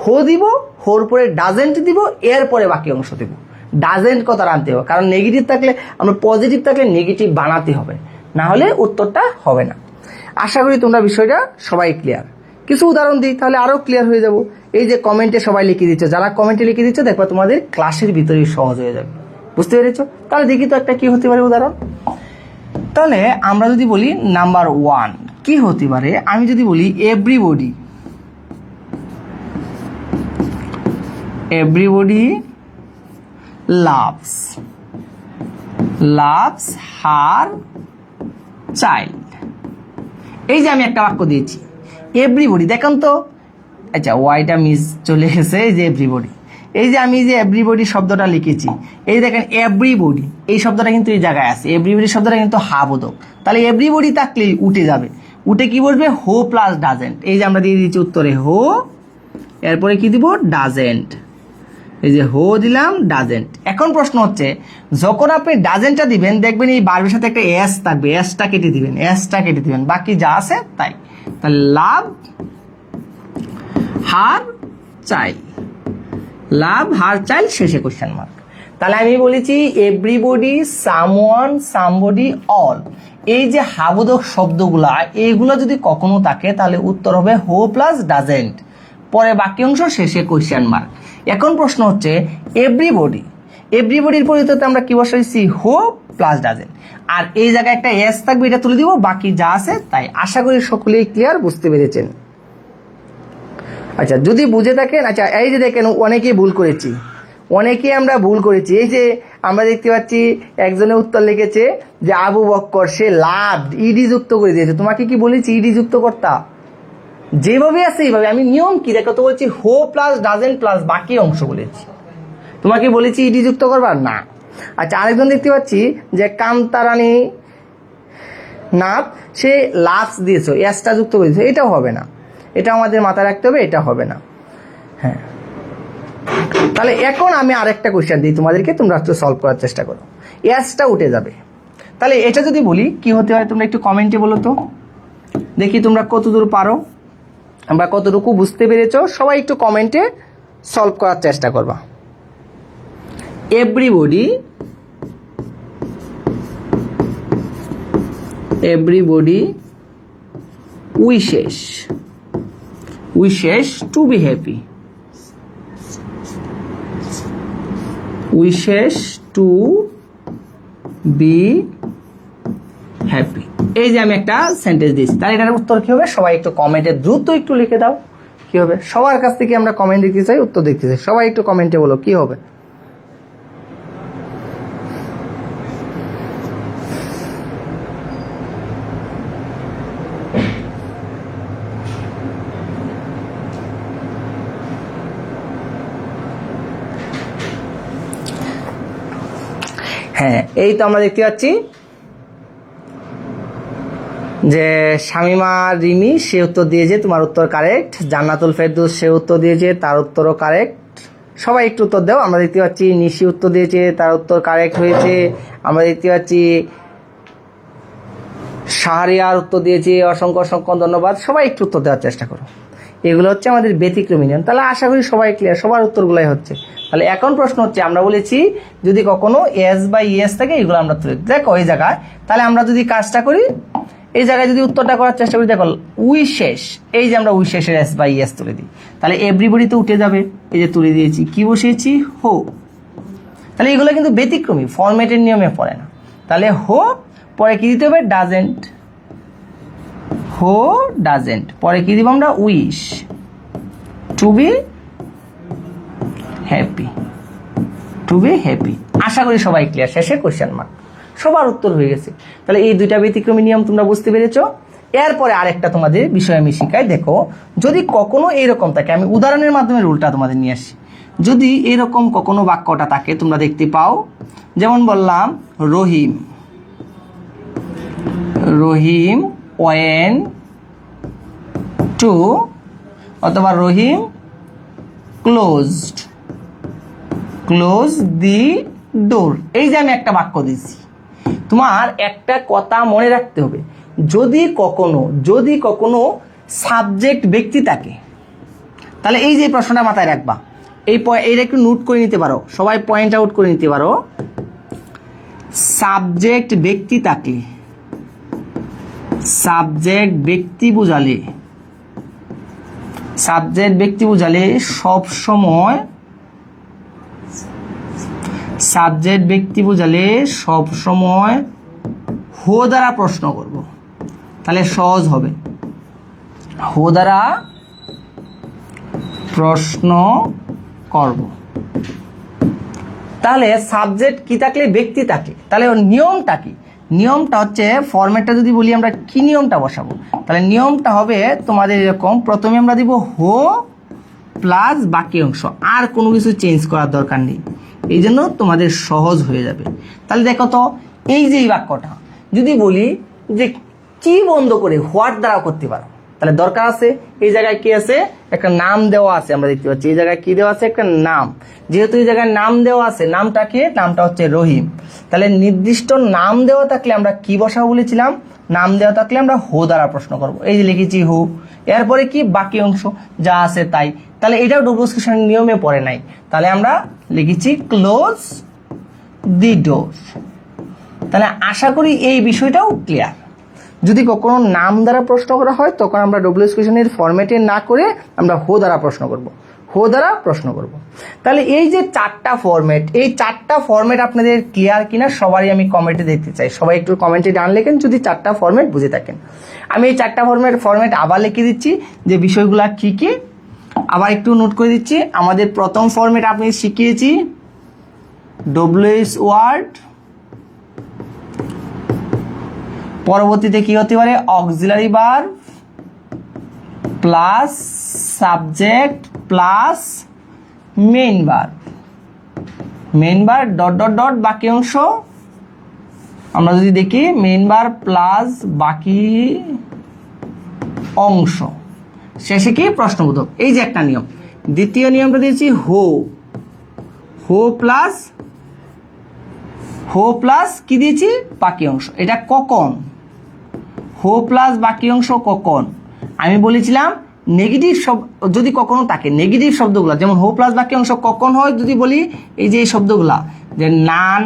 হো দিব, হোর পরে ডাজেন্ট দিব, এরপরে বাকি অংশ দিব। ডাজেন্ট কথা আনতে হবে, কারণ নেগেটিভ থাকলে আমরা পজিটিভ থাকলে নেগেটিভ বানাতে হবে, না হলে উত্তরটা হবে না। আশা করি তোমরা বিষয়টা সবাই ক্লিয়ার। কিছু উদাহরণ দিই তাহলে আরো ক্লিয়ার হয়ে যাব। এই যে কমেন্টে সবাই লিখে দিচ্ছ, যারা কমেন্টে লিখে দিচ্ছ দেখবা তোমাদের ক্লাসের ভিতরেই সহজ হয়ে যাবে। বুঝতে পেরেছো? তাহলে দেখি তো একটা কি হতে পারে উদাহরণ। তাহলে আমরা যদি বলি নাম্বার 1 কি হতে পারে, আমি যদি বলি এভরিবডি লাভস হার চাইল্ড। এই যে আমি একটা বাক্য দিয়েছি এভরিবডি, দেখুন তো, আচ্ছা ওয়াইটা মিস চলে গেছে। এই যে এভরিবডি, এই যে আমি যে এভরিবডি শব্দটা লিখেছি, এই দেখেন এভরিবডি এই শব্দটা কিন্তু এই জায়গায় আছে, এভরিবডি শব্দটা কিন্তু হাবোধক। তাহলে এভরিবডি থাকলেই উঠে যাবে, উঠে কি বসবে? হো প্লাস ডাজেন্ট। এই যে আমরা দিয়ে দিচ্ছি উত্তরে হো, এরপরে কি দিব? ডাজেন্ট। এই যে হো দিলাম, ডাজেন্ট। এখন প্রশ্ন হচ্ছে, যখন আপনি ডাজেন্টটা দিবেন দেখবেন এই বার্বের সাথে একটা এস থাকবে, এসটা কেটে দিবেন, বাকি যা আছে তাই। তাহলে লাভ হার চাইল্ড, শেষে কোশ্চেন মার্ক। তাহলে আমি বলেছি এভরিবডি, সামওয়ান, সামবডি, অল, এই যে হাবোধক শব্দগুলা এইগুলো যদি কখনো থাকে তাহলে উত্তর হবে হো প্লাস ডাজেন্ট, পরে বাকি অংশ, শেষে কোশ্চেন মার্ক। এখন প্রশ্ন হচ্ছে এভরিবডির পরিবর্তে আমরা কি বসাইছি? হো প্লাস ডাজেন্ট, আর এই জায়গায় একটা এস থাকবে, এটা তুলে দিব, বাকি যা আছে তাই। আশা করি সকলেই ক্লিয়ার, বুঝতে পেরেছেন। আচ্ছা যদি বুঝে থাকেন, আচ্ছা এই যে দেখেন অনেকেই ভুল করেছি, এই যে আমরা দেখতে পাচ্ছি একজনের উত্তর লিখেছে যে আবু বক্কর সে লাভড, ইডি যুক্ত করে দিয়েছে। তোমাকে কি বলেছি ইডি যুক্ত করতা? যেভাবে আছে এইভাবে। আমি নিয়ম কি দেখো তো বলছি, হো প্লাস ডাজেন্ট প্লাস বাকি অংশ বলেছি। তোমাকে বলেছি ইডি যুক্ত করবার না। আচ্ছা আরেকজন দেখতে পাচ্ছি যে কান্তারানী নাথ, সে লাভস দিয়েছো, এসটা যুক্ত করে দিয়েছো, এটাও হবে না, এটা আমাদের মাথায় রাখতে হবে, এটা হবে না। হ্যাঁ, তাহলে এখন আমি আরেকটা কোশ্চেন দিই তোমাদেরকে, তোমরা একটু সলভ করার চেষ্টা করো। এসটা উঠে যাবে, তাহলে এটা যদি বলি কি হতে হয় তোমরা একটু কমেন্টে বলো তো, দেখি তোমরা কতদূর পারো, আমরা কতটুকু বুঝতে পেরেছো। সবাই একটু কমেন্টে সলভ করার চেষ্টা করবা। Everybody wishes to be happy, এই যে আমি একটা সেন্টেন্স দিয়েছি, তাহলে এটার উত্তর কি হবে? সবাই একটু কমেন্টে দ্রুত একটু লিখে দাও কি হবে। সবার কাছ থেকে আমরা কমেন্ট দেখতে চাই, উত্তর দেখতে চাই। সবাই একটু কমেন্টে বলো কি হবে। হ্যাঁ এই তো আমরা দেখতে পাচ্ছি যে শামিমা রিমি সে উত্তর দিয়েছে, তোমার উত্তর কারেক্ট। জান্নাতুল ফেরদৌস সে উত্তর দিয়েছে, তার উত্তরও কারেক্ট। সবাই একটু উত্তর দাও। আমরা দেখতে পাচ্ছি নিশি উত্তর দিয়েছে, তার উত্তর কারেক্ট হয়েছে। আমরা দেখতে পাচ্ছি শাহরিয়ার উত্তর দিয়েছে, অসংখ্য অসংখ্য ধন্যবাদ। সবাই একটু উত্তর দেওয়ার চেষ্টা করো। এগুলো হচ্ছে আমাদের ব্যতিক্রমী নিয়ম। তাহলে আশা করি সবাই ক্লিয়ার, সবার উত্তরগুলাই হচ্ছে। তাহলে এখন প্রশ্ন হচ্ছে, আমরা বলেছি যদি কখনো এস বা ইএস থাকে এগুলো আমরা তুলে দেখো এই জায়গায়। তাহলে আমরা যদি কাজটা করি, এই জায়গায় যদি উত্তরটা করার চেষ্টা করি, দেখো উইশেষ, এই যে আমরা উইশেষের এস বা ইএস তুলে দিই, তাহলে এভরিবডি তো উঠে যাবে। এই যে তুলে দিয়েছি, কি বসিয়েছি, হো। তাহলে এগুলো কিন্তু ব্যতিক্রমী, ফরম্যাটের নিয়মে পড়ে না। তাহলে হো, পরে কি দিতে হবে, ডাজেন্ট। হো ডাজেন্ট, পরে কি দিব আমরা, wish. To be happy, to be happy. আশা করি সবাই ক্লিয়ার। শেষে কোশ্চেন মার্ক, সবার উত্তর হয়ে গেছে। তাহলে এই দুইটা ব্যতিক্রমী নিয়ম তোমরা বুঝতে পেরেছো। এরপরে আরেকটা তোমাদের বিষয় আমি শিখাই। দেখো, যদি কখনো এইরকম থাকে, আমি উদাহরণের মাধ্যমে রুলটা তোমাদের নিয়ে আসি। যদি এরকম কখনো বাক্যটা থাকে, তোমরা দেখতে পাও, যেমন বললাম রহিম, রহিম ওয়েন টু, অথবা রহিম ক্লোজড, ক্লোজ দি ডোর। এই যে আমি একটা বাক্য দিয়েছি, তোমার একটা কথা মনে রাখতে হবে, যদি কখনো সাবজেক্ট ব্যক্তি থাকে, তাহলে এই যে প্রশ্নটা মাথায় রাখবা। এইটা একটু নোট করে নিতে পারো, সবাই পয়েন্ট আউট করে নিতে পারো। সাবজেক্ট ব্যক্তি থাকলে, সাবজেক্ট ব্যক্তি বুঝালে সব সময়, সাবজেক্ট ব্যক্তি বুঝালে সব সময় হো দ্বারা প্রশ্ন করব, তাহলে সহজ হবে। হো দ্বারা প্রশ্ন করব। তাহলে সাবজেক্ট কি থাকলে, ব্যক্তি থাকলে, তাহলে ওর নিয়মটা কি? নিয়মটা হচ্ছে, ফরম্যাটটা যদি বলি আমরা, কি নিয়মটা বসাবো, তাহলে নিয়মটা হবে তোমাদের এরকম। প্রথমে আমরা দিব হো প্লাস বাকি অংশ, আর কোনো কিছু চেঞ্জ করার দরকার নেই, এই জন্য তোমাদের সহজ হয়ে যাবে। তাহলে দেখো তো, এই যে এই বাক্যটা যদি বলি যে কি বন্ধ করে হোয়াট দ্বারা করতে পারো, তাহলে দরকার আছে এই জায়গায় কি আছে, একটা নাম দেওয়া আছে। আমরা দেখতে পাচ্ছি এই জায়গায় কি দেওয়া আছে, একটা নাম। যেহেতু এই জায়গায় নাম দেওয়া আছে, নামটা কি, নামটা হচ্ছে রহিম। তাহলে নির্দিষ্ট নাম দেওয়া থাকলে আমরা কি বসাবো বলেছিলাম, নাম দেওয়া থাকলে আমরা হো দ্বারা প্রশ্ন করব। এই যে লিখেছি হো, এরপরে কি বাকি অংশ যা আছে তাই। তাহলে এটাও ডুপ্লিকেশনের নিয়মে পড়ে নাই। তাহলে আমরা লিখেছি ক্লোজ দি ডোর। তাহলে আশা করি এই বিষয়টাও ক্লিয়ার। যদি কখনো নাম দ্বারা প্রশ্ন করা হয়, তখন আমরা ডব্লিউএস কোয়েশনের ফরম্যাটে না করে আমরা হো দ্বারা প্রশ্ন করব, হো দ্বারা প্রশ্ন করব। তাহলে এই যে চারটা ফরম্যাট, এই চারটা ফরম্যাট আপনাদের ক্লিয়ার কিনা সবারই আমি কমেন্টে দেখতে চাই। সবাই একটু কমেন্টে ডান লেখেন যদি চারটা ফরম্যাট বুঝে থাকেন। আমি এই চারটা ফরম্যাট আবার লিখে দিচ্ছি, যে বিষয়গুলো কি কি আবার একটু নোট করে দিচ্ছি। আমাদের প্রথম ফরম্যাট আপনি শিখিয়েছি ডব্লিউএস ওয়ার্ড, পরবর্তীতে কি হতে পারে, auxiliary verb plus subject plus main verb, dot dot dot বাকি অংশ। আমরা যদি দেখি মেইন ভার্ব প্লাস বাকি অংশ, শেষে কি প্রশ্নবোধক। এই যে একটা নিয়ম। দ্বিতীয় নিয়মটা দিয়েছি হো প্লাস কি দিয়েছি, বাকি অংশ। এটা কখন, হো প্লাস বাকি অংশ কখন, আমি বলেছিলাম নেগেটিভ শব্দ যদি কখনো থাকে, নেগেটিভ শব্দগুলো যেমন হো প্লাস বাকি অংশ কখন হয় যদি বলি, এই যে এই শব্দগুলা, যে নান,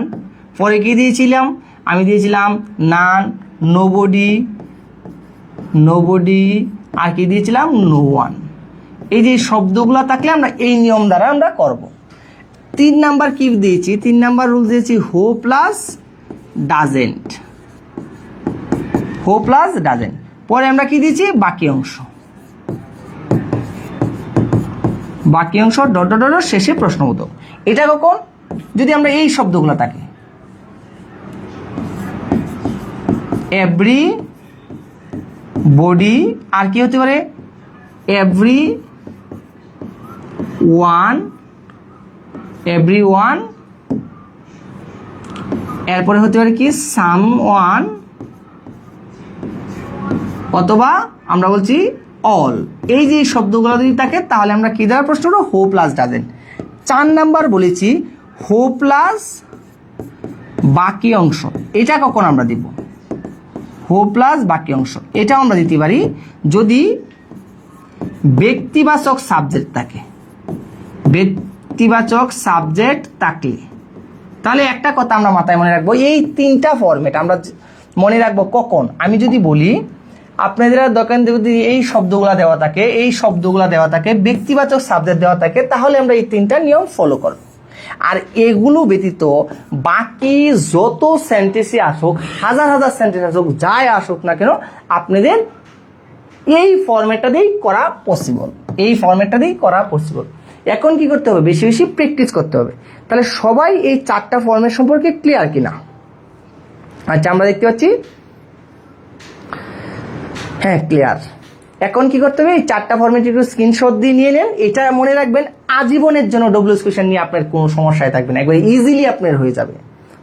পরে কি দিয়েছিলাম, আমি দিয়েছিলাম নান, নোবডি, আর কি দিয়েছিলাম, নো ওয়ান। এই যে শব্দগুলো থাকলে আমরা এই নিয়ম দ্বারা আমরা করব। 3 নাম্বার কি দিয়েছি, 3 নাম্বার রুল দিয়েছি হো প্লাস ডাজেন্ট, পরে আমরা কি দিয়েছি, বাকি অংশ ডট ডট ডট শেষে প্রশ্নবোধক। এটা কখন, যদি আমরা এই শব্দগুলো থাকে, এভরি বডি, আর কি হতে পারে, এভরি ওয়ান, এরপরে হতে পারে কি, সাম ওয়ান, অথবা আমরা বলছি অল। এই যে শব্দগুলো যদি থাকে তাহলে আমরা কি দ্বারা প্রশ্ন করবো? হো প্লাস ডাজেন্ট। 4 নাম্বার বলেছি হো প্লাস বাকি অংশ। এটা কখন আমরা দিব? হো প্লাস বাকি অংশ এটাও আমরা দিতে পারি যদি ব্যক্তিবাচক সাবজেক্ট থাকে। ব্যক্তিবাচক সাবজেক্ট থাকলে তাহলে একটা কথা আমরা মাথায় মনে রাখবো, এই 3টা ফরম্যাট আমরা মনে রাখবো। কখন? আমি যদি বলি আপনাদের দোকান যদি এই শব্দগুলা দেওয়া থাকে, এই শব্দগুলা দেওয়া থাকে, ব্যক্তিবাচক সাবজেক্ট দেওয়া থাকে, তাহলে আমরা এই 3টা নিয়ম ফলো করব। আর এগুলো ব্যতীত বাকি যত সেন্টেন্সই আসুক, হাজার হাজার সেন্টেন্স আসুক, যাই আসুক না কেন, আপনাদের এই ফরম্যাটটা দিয়েই করা পসিবল। এই ফরম্যাটটা দিয়েই করা পসিবল। এখন কি করতে হবে? বেশি বেশি প্র্যাকটিস করতে হবে। তাহলে সবাই এই 4টা ফরম্যাট সম্পর্কে ক্লিয়ার কিনা? আচ্ছা, আমরা দেখতে পাচ্ছি হ্যাঁ ক্লিয়ার। এখন কি করতে হবে? এই 4টা ফরম্যাট একটু স্ক্রিনশট দিয়ে নিয়ে নেন। এটা মনে রাখবেন আজীবনের জন্য ডব্লিউএস কোশ্চেন নিয়ে আপনার কোনো সমস্যায় থাকবে না, একবার ইজিলি আপনার হয়ে যাবে।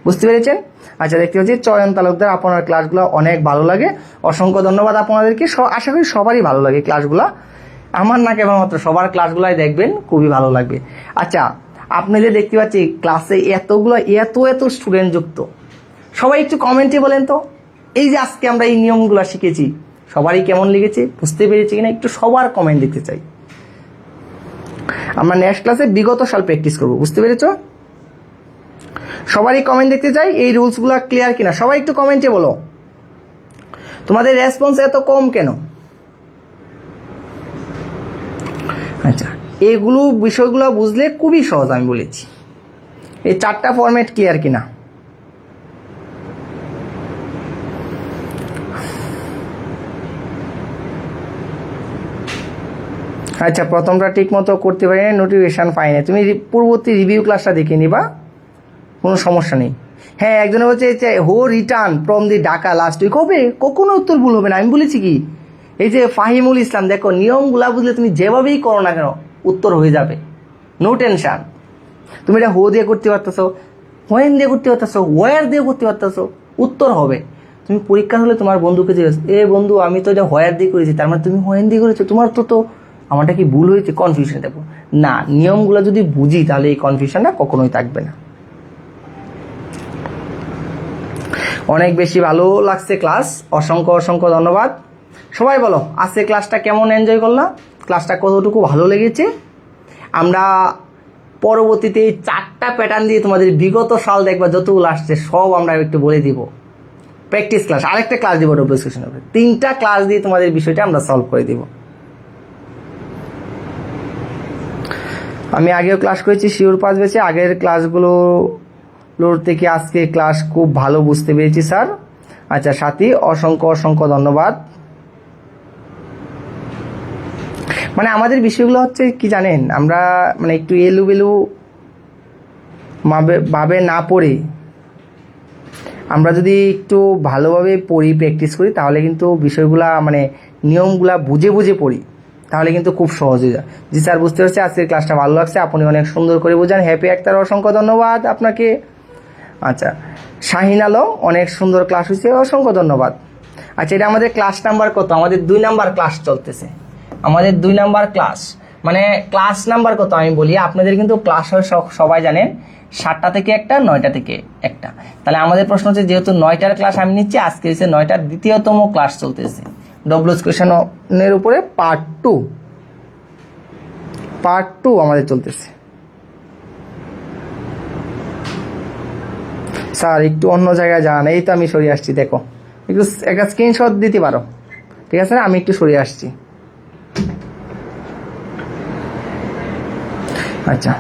বুঝতে পেরেছেন? আচ্ছা, দেখতে পাচ্ছি চয়ন তালুকদার, আপনার ক্লাসগুলো অনেক ভালো লাগে, অসংখ্য ধন্যবাদ আপনাদেরকে। আশা করি সবারই ভালো লাগে ক্লাসগুলো, আমার না কেবলমাত্র, সবার ক্লাসগুলাই দেখবেন, খুবই ভালো লাগবে। আচ্ছা, আপনাদের দেখতে পাচ্ছি ক্লাসে এত স্টুডেন্ট যুক্ত। সবাই একটু কমেন্টে বলেন তো, এই যে আজকে আমরা এই নিয়মগুলো শিখেছি সবারই কেমন লেগেছে, বুঝতে পেরেছি কিনা, একটু সবার কমেন্ট দেখতে চাই। আমরা নেক্সট ক্লাসে বিগত সাল প্র্যাকটিস করব। বুঝতে পেরেছো? সবারই কমেন্ট দেখতে চাই, এই রুলসগুলো ক্লিয়ার কিনা সবাই একটু কমেন্টে বলো। তোমাদের রেসপন্স এত কম কেন? আচ্ছা, এগুলো বিষয়গুলো বুঝলে খুবই সহজ। আমি বলেছি এই 4টা ফরম্যাট ক্লিয়ার কিনা। আচ্ছা, প্রথমটা ঠিক মতো করতে পারি না, নোটিফিকেশান পাই না। তুমি পূর্ববর্তী রিভিউ ক্লাসটা দেখে নিবা, কোনো সমস্যা নেই। হ্যাঁ, একজনে বলছে who return from the Dhaka last week, হবে, কখনো উত্তর ভুল হবে না। আমি বলেছি কি, এই যে ফাহিমুল ইসলাম, দেখো নিয়মগুলা বুঝলে তুমি যেভাবেই করো না কেন উত্তর হয়ে যাবে, নো টেনশন। তুমি এটা হো দিয়ে করতে পারতেছো, হোয়েন দিয়ে করতে পারতেছো, ওয়ার দিয়ে করতে পারতেছো, উত্তর হবে। তুমি পরীক্ষা হলে তোমার বন্ধুকে জিজ্ঞেস, এ বন্ধু আমি তো এটা হোয়ার দিয়ে করেছি, তার মানে তুমি হোয়েন দিয়ে করেছো, তোমার তো আমারটা কি ভুল হয়েছে, কনফিউশন দেখো না। নিয়মগুলো যদি বুঝি তাহলে এই কনফিউশনটা কখনোই থাকবে না। অনেক বেশি ভালো লাগছে ক্লাস, অসংখ্য ধন্যবাদ। সবাই বলো আজকে ক্লাসটা কেমন এনজয় করলাম, ক্লাসটা কতটুকু ভালো লেগেছে। আমরা পরবর্তীতে 4টা প্যাটার্ন দিয়ে তোমাদের বিগত সাল দেখবা যতগুলো আসছে সব আমরা একটু বলে দিব। প্র্যাকটিস ক্লাস, আরেকটা ক্লাস দিব ডব্লিউএস কোশ্চেন হবে, 3টা ক্লাস দিয়ে তোমাদের বিষয়টা আমরা সলভ করে দিব। আমি আগেও ক্লাস করেছি শিওর পাস বেছে, আগের ক্লাসগুলোর থেকে আজকে ক্লাস খুব ভালো বুঝতে পেরেছি স্যার। আচ্ছা সাথী, অসংখ্য ধন্যবাদ। মানে আমাদের বিষয়গুলো হচ্ছে কি জানেন, আমরা মানে একটু এলুবেলু ভাবে না পড়ে আমরা যদি একটু ভালোভাবে পড়ি, প্র্যাকটিস করি, তাহলে কিন্তু বিষয়গুলা মানে নিয়মগুলা বুঝে পড়ি, তাহলে কিন্তু খুব সহজ হয়ে যায়। জি স্যার, বুঝতে পারছি, আজকের ক্লাসটা ভালো লাগছে, আপনি অনেক সুন্দর করে বোঝান। হ্যাপি আক্তার, অসংখ্য ধন্যবাদ আপনাকে। আচ্ছা, শাহিন আলম, অনেক সুন্দর ক্লাস হয়েছে, অসংখ্য ধন্যবাদ। আচ্ছা, এটা আমাদের ক্লাস নাম্বার কত? আমাদের 2 নাম্বার ক্লাস চলতেছে, আমাদের 2 নাম্বার ক্লাস। মানে ক্লাস নাম্বার কত আমি বলি, আপনাদের কিন্তু ক্লাস হয় সবাই জানেন 7টা থেকে 1টা, 9টা থেকে 1টা। তাহলে আমাদের প্রশ্ন হচ্ছে, যেহেতু 9টার ক্লাস আমি নিচ্ছি, আজকে হচ্ছে 9টার দ্বিতীয়তম ক্লাস চলতেছে ডব্লিউএস কোশ্চেনের উপরে পার্ট 2 আমাদের চলতেছে। স্যার একটু অন্য জায়গায় যান, এই তো আমি সরিয়ে আসছি, দেখো একটু একটা স্ক্রিনশট দিতে পারো, ঠিক আছে না? আমি একটু সরিয়ে আসছি। আচ্ছা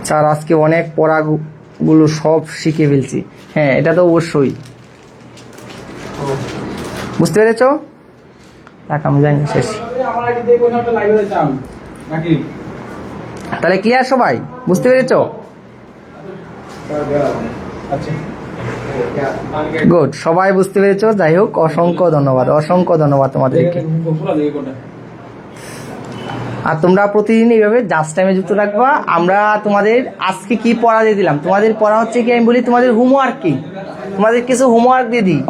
স্যার, আজকে অনেক পড়াগুলো সব শিখে ফেলছি। হ্যাঁ, এটা তো অবশ্যই, বুঝতে পেরেছো? আমি জানি শেষ। তাহলে ক্লিয়ার সবাই, বুঝতে পেরেছো? গুড, সবাই বুঝতে পেরেছো। যাই হোক, অসংখ্য ধন্যবাদ তোমাদেরকে। আর তোমরা প্রতিদিন এইভাবে জাস্ট টাইমে যুক্ত থাকবা। আমরা তোমাদের আজকে কি পড়া দিয়ে দিলাম, তোমাদের পড়া হচ্ছে কি, আমি বলি তোমাদের হোমওয়ার্ক কি, তোমাদের কিছু হোমওয়ার্ক দিয়ে দিই।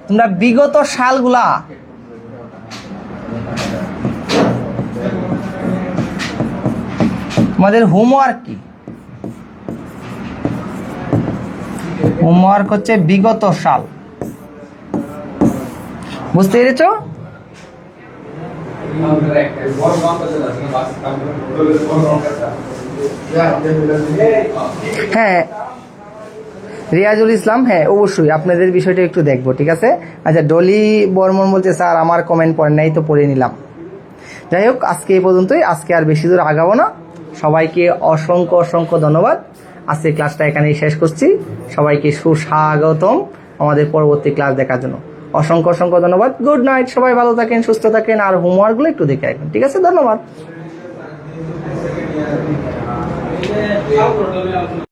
তোমরা বিগত সালগুলা তোমাদের হোমওয়ার্ক কি? হোমওয়ার্ক হচ্ছে বিগত সাল। বুঝতে পেরেছো? হ্যাঁ রিয়াজুল ইসলাম, হ্যাঁ অবশ্যই আপনাদের বিষয়টা একটু দেখবো, ঠিক আছে। আচ্ছা ডলি বর্মন বলছে স্যার আমার কমেন্ট পড়েন নাই, তো পড়ে নিলাম। যাই হোক আজকে এই পর্যন্তই, আজকে আর বেশি দূর আগাবো না। সবাইকে অসংখ্য অসংখ্য ধন্যবাদ। আজকে ক্লাসটা এখানেই শেষ করছি। সবাইকে সুস্বাগতম আমাদের পরবর্তী ক্লাস দেখার জন্য। অসংখ্য অসংখ্য ধন্যবাদ। গুড নাইট, সবাই ভালো থাকেন, সুস্থ থাকেন, আর হোমওয়ার্কগুলো একটু দেখে রাখবেন, ঠিক আছে। ধন্যবাদ।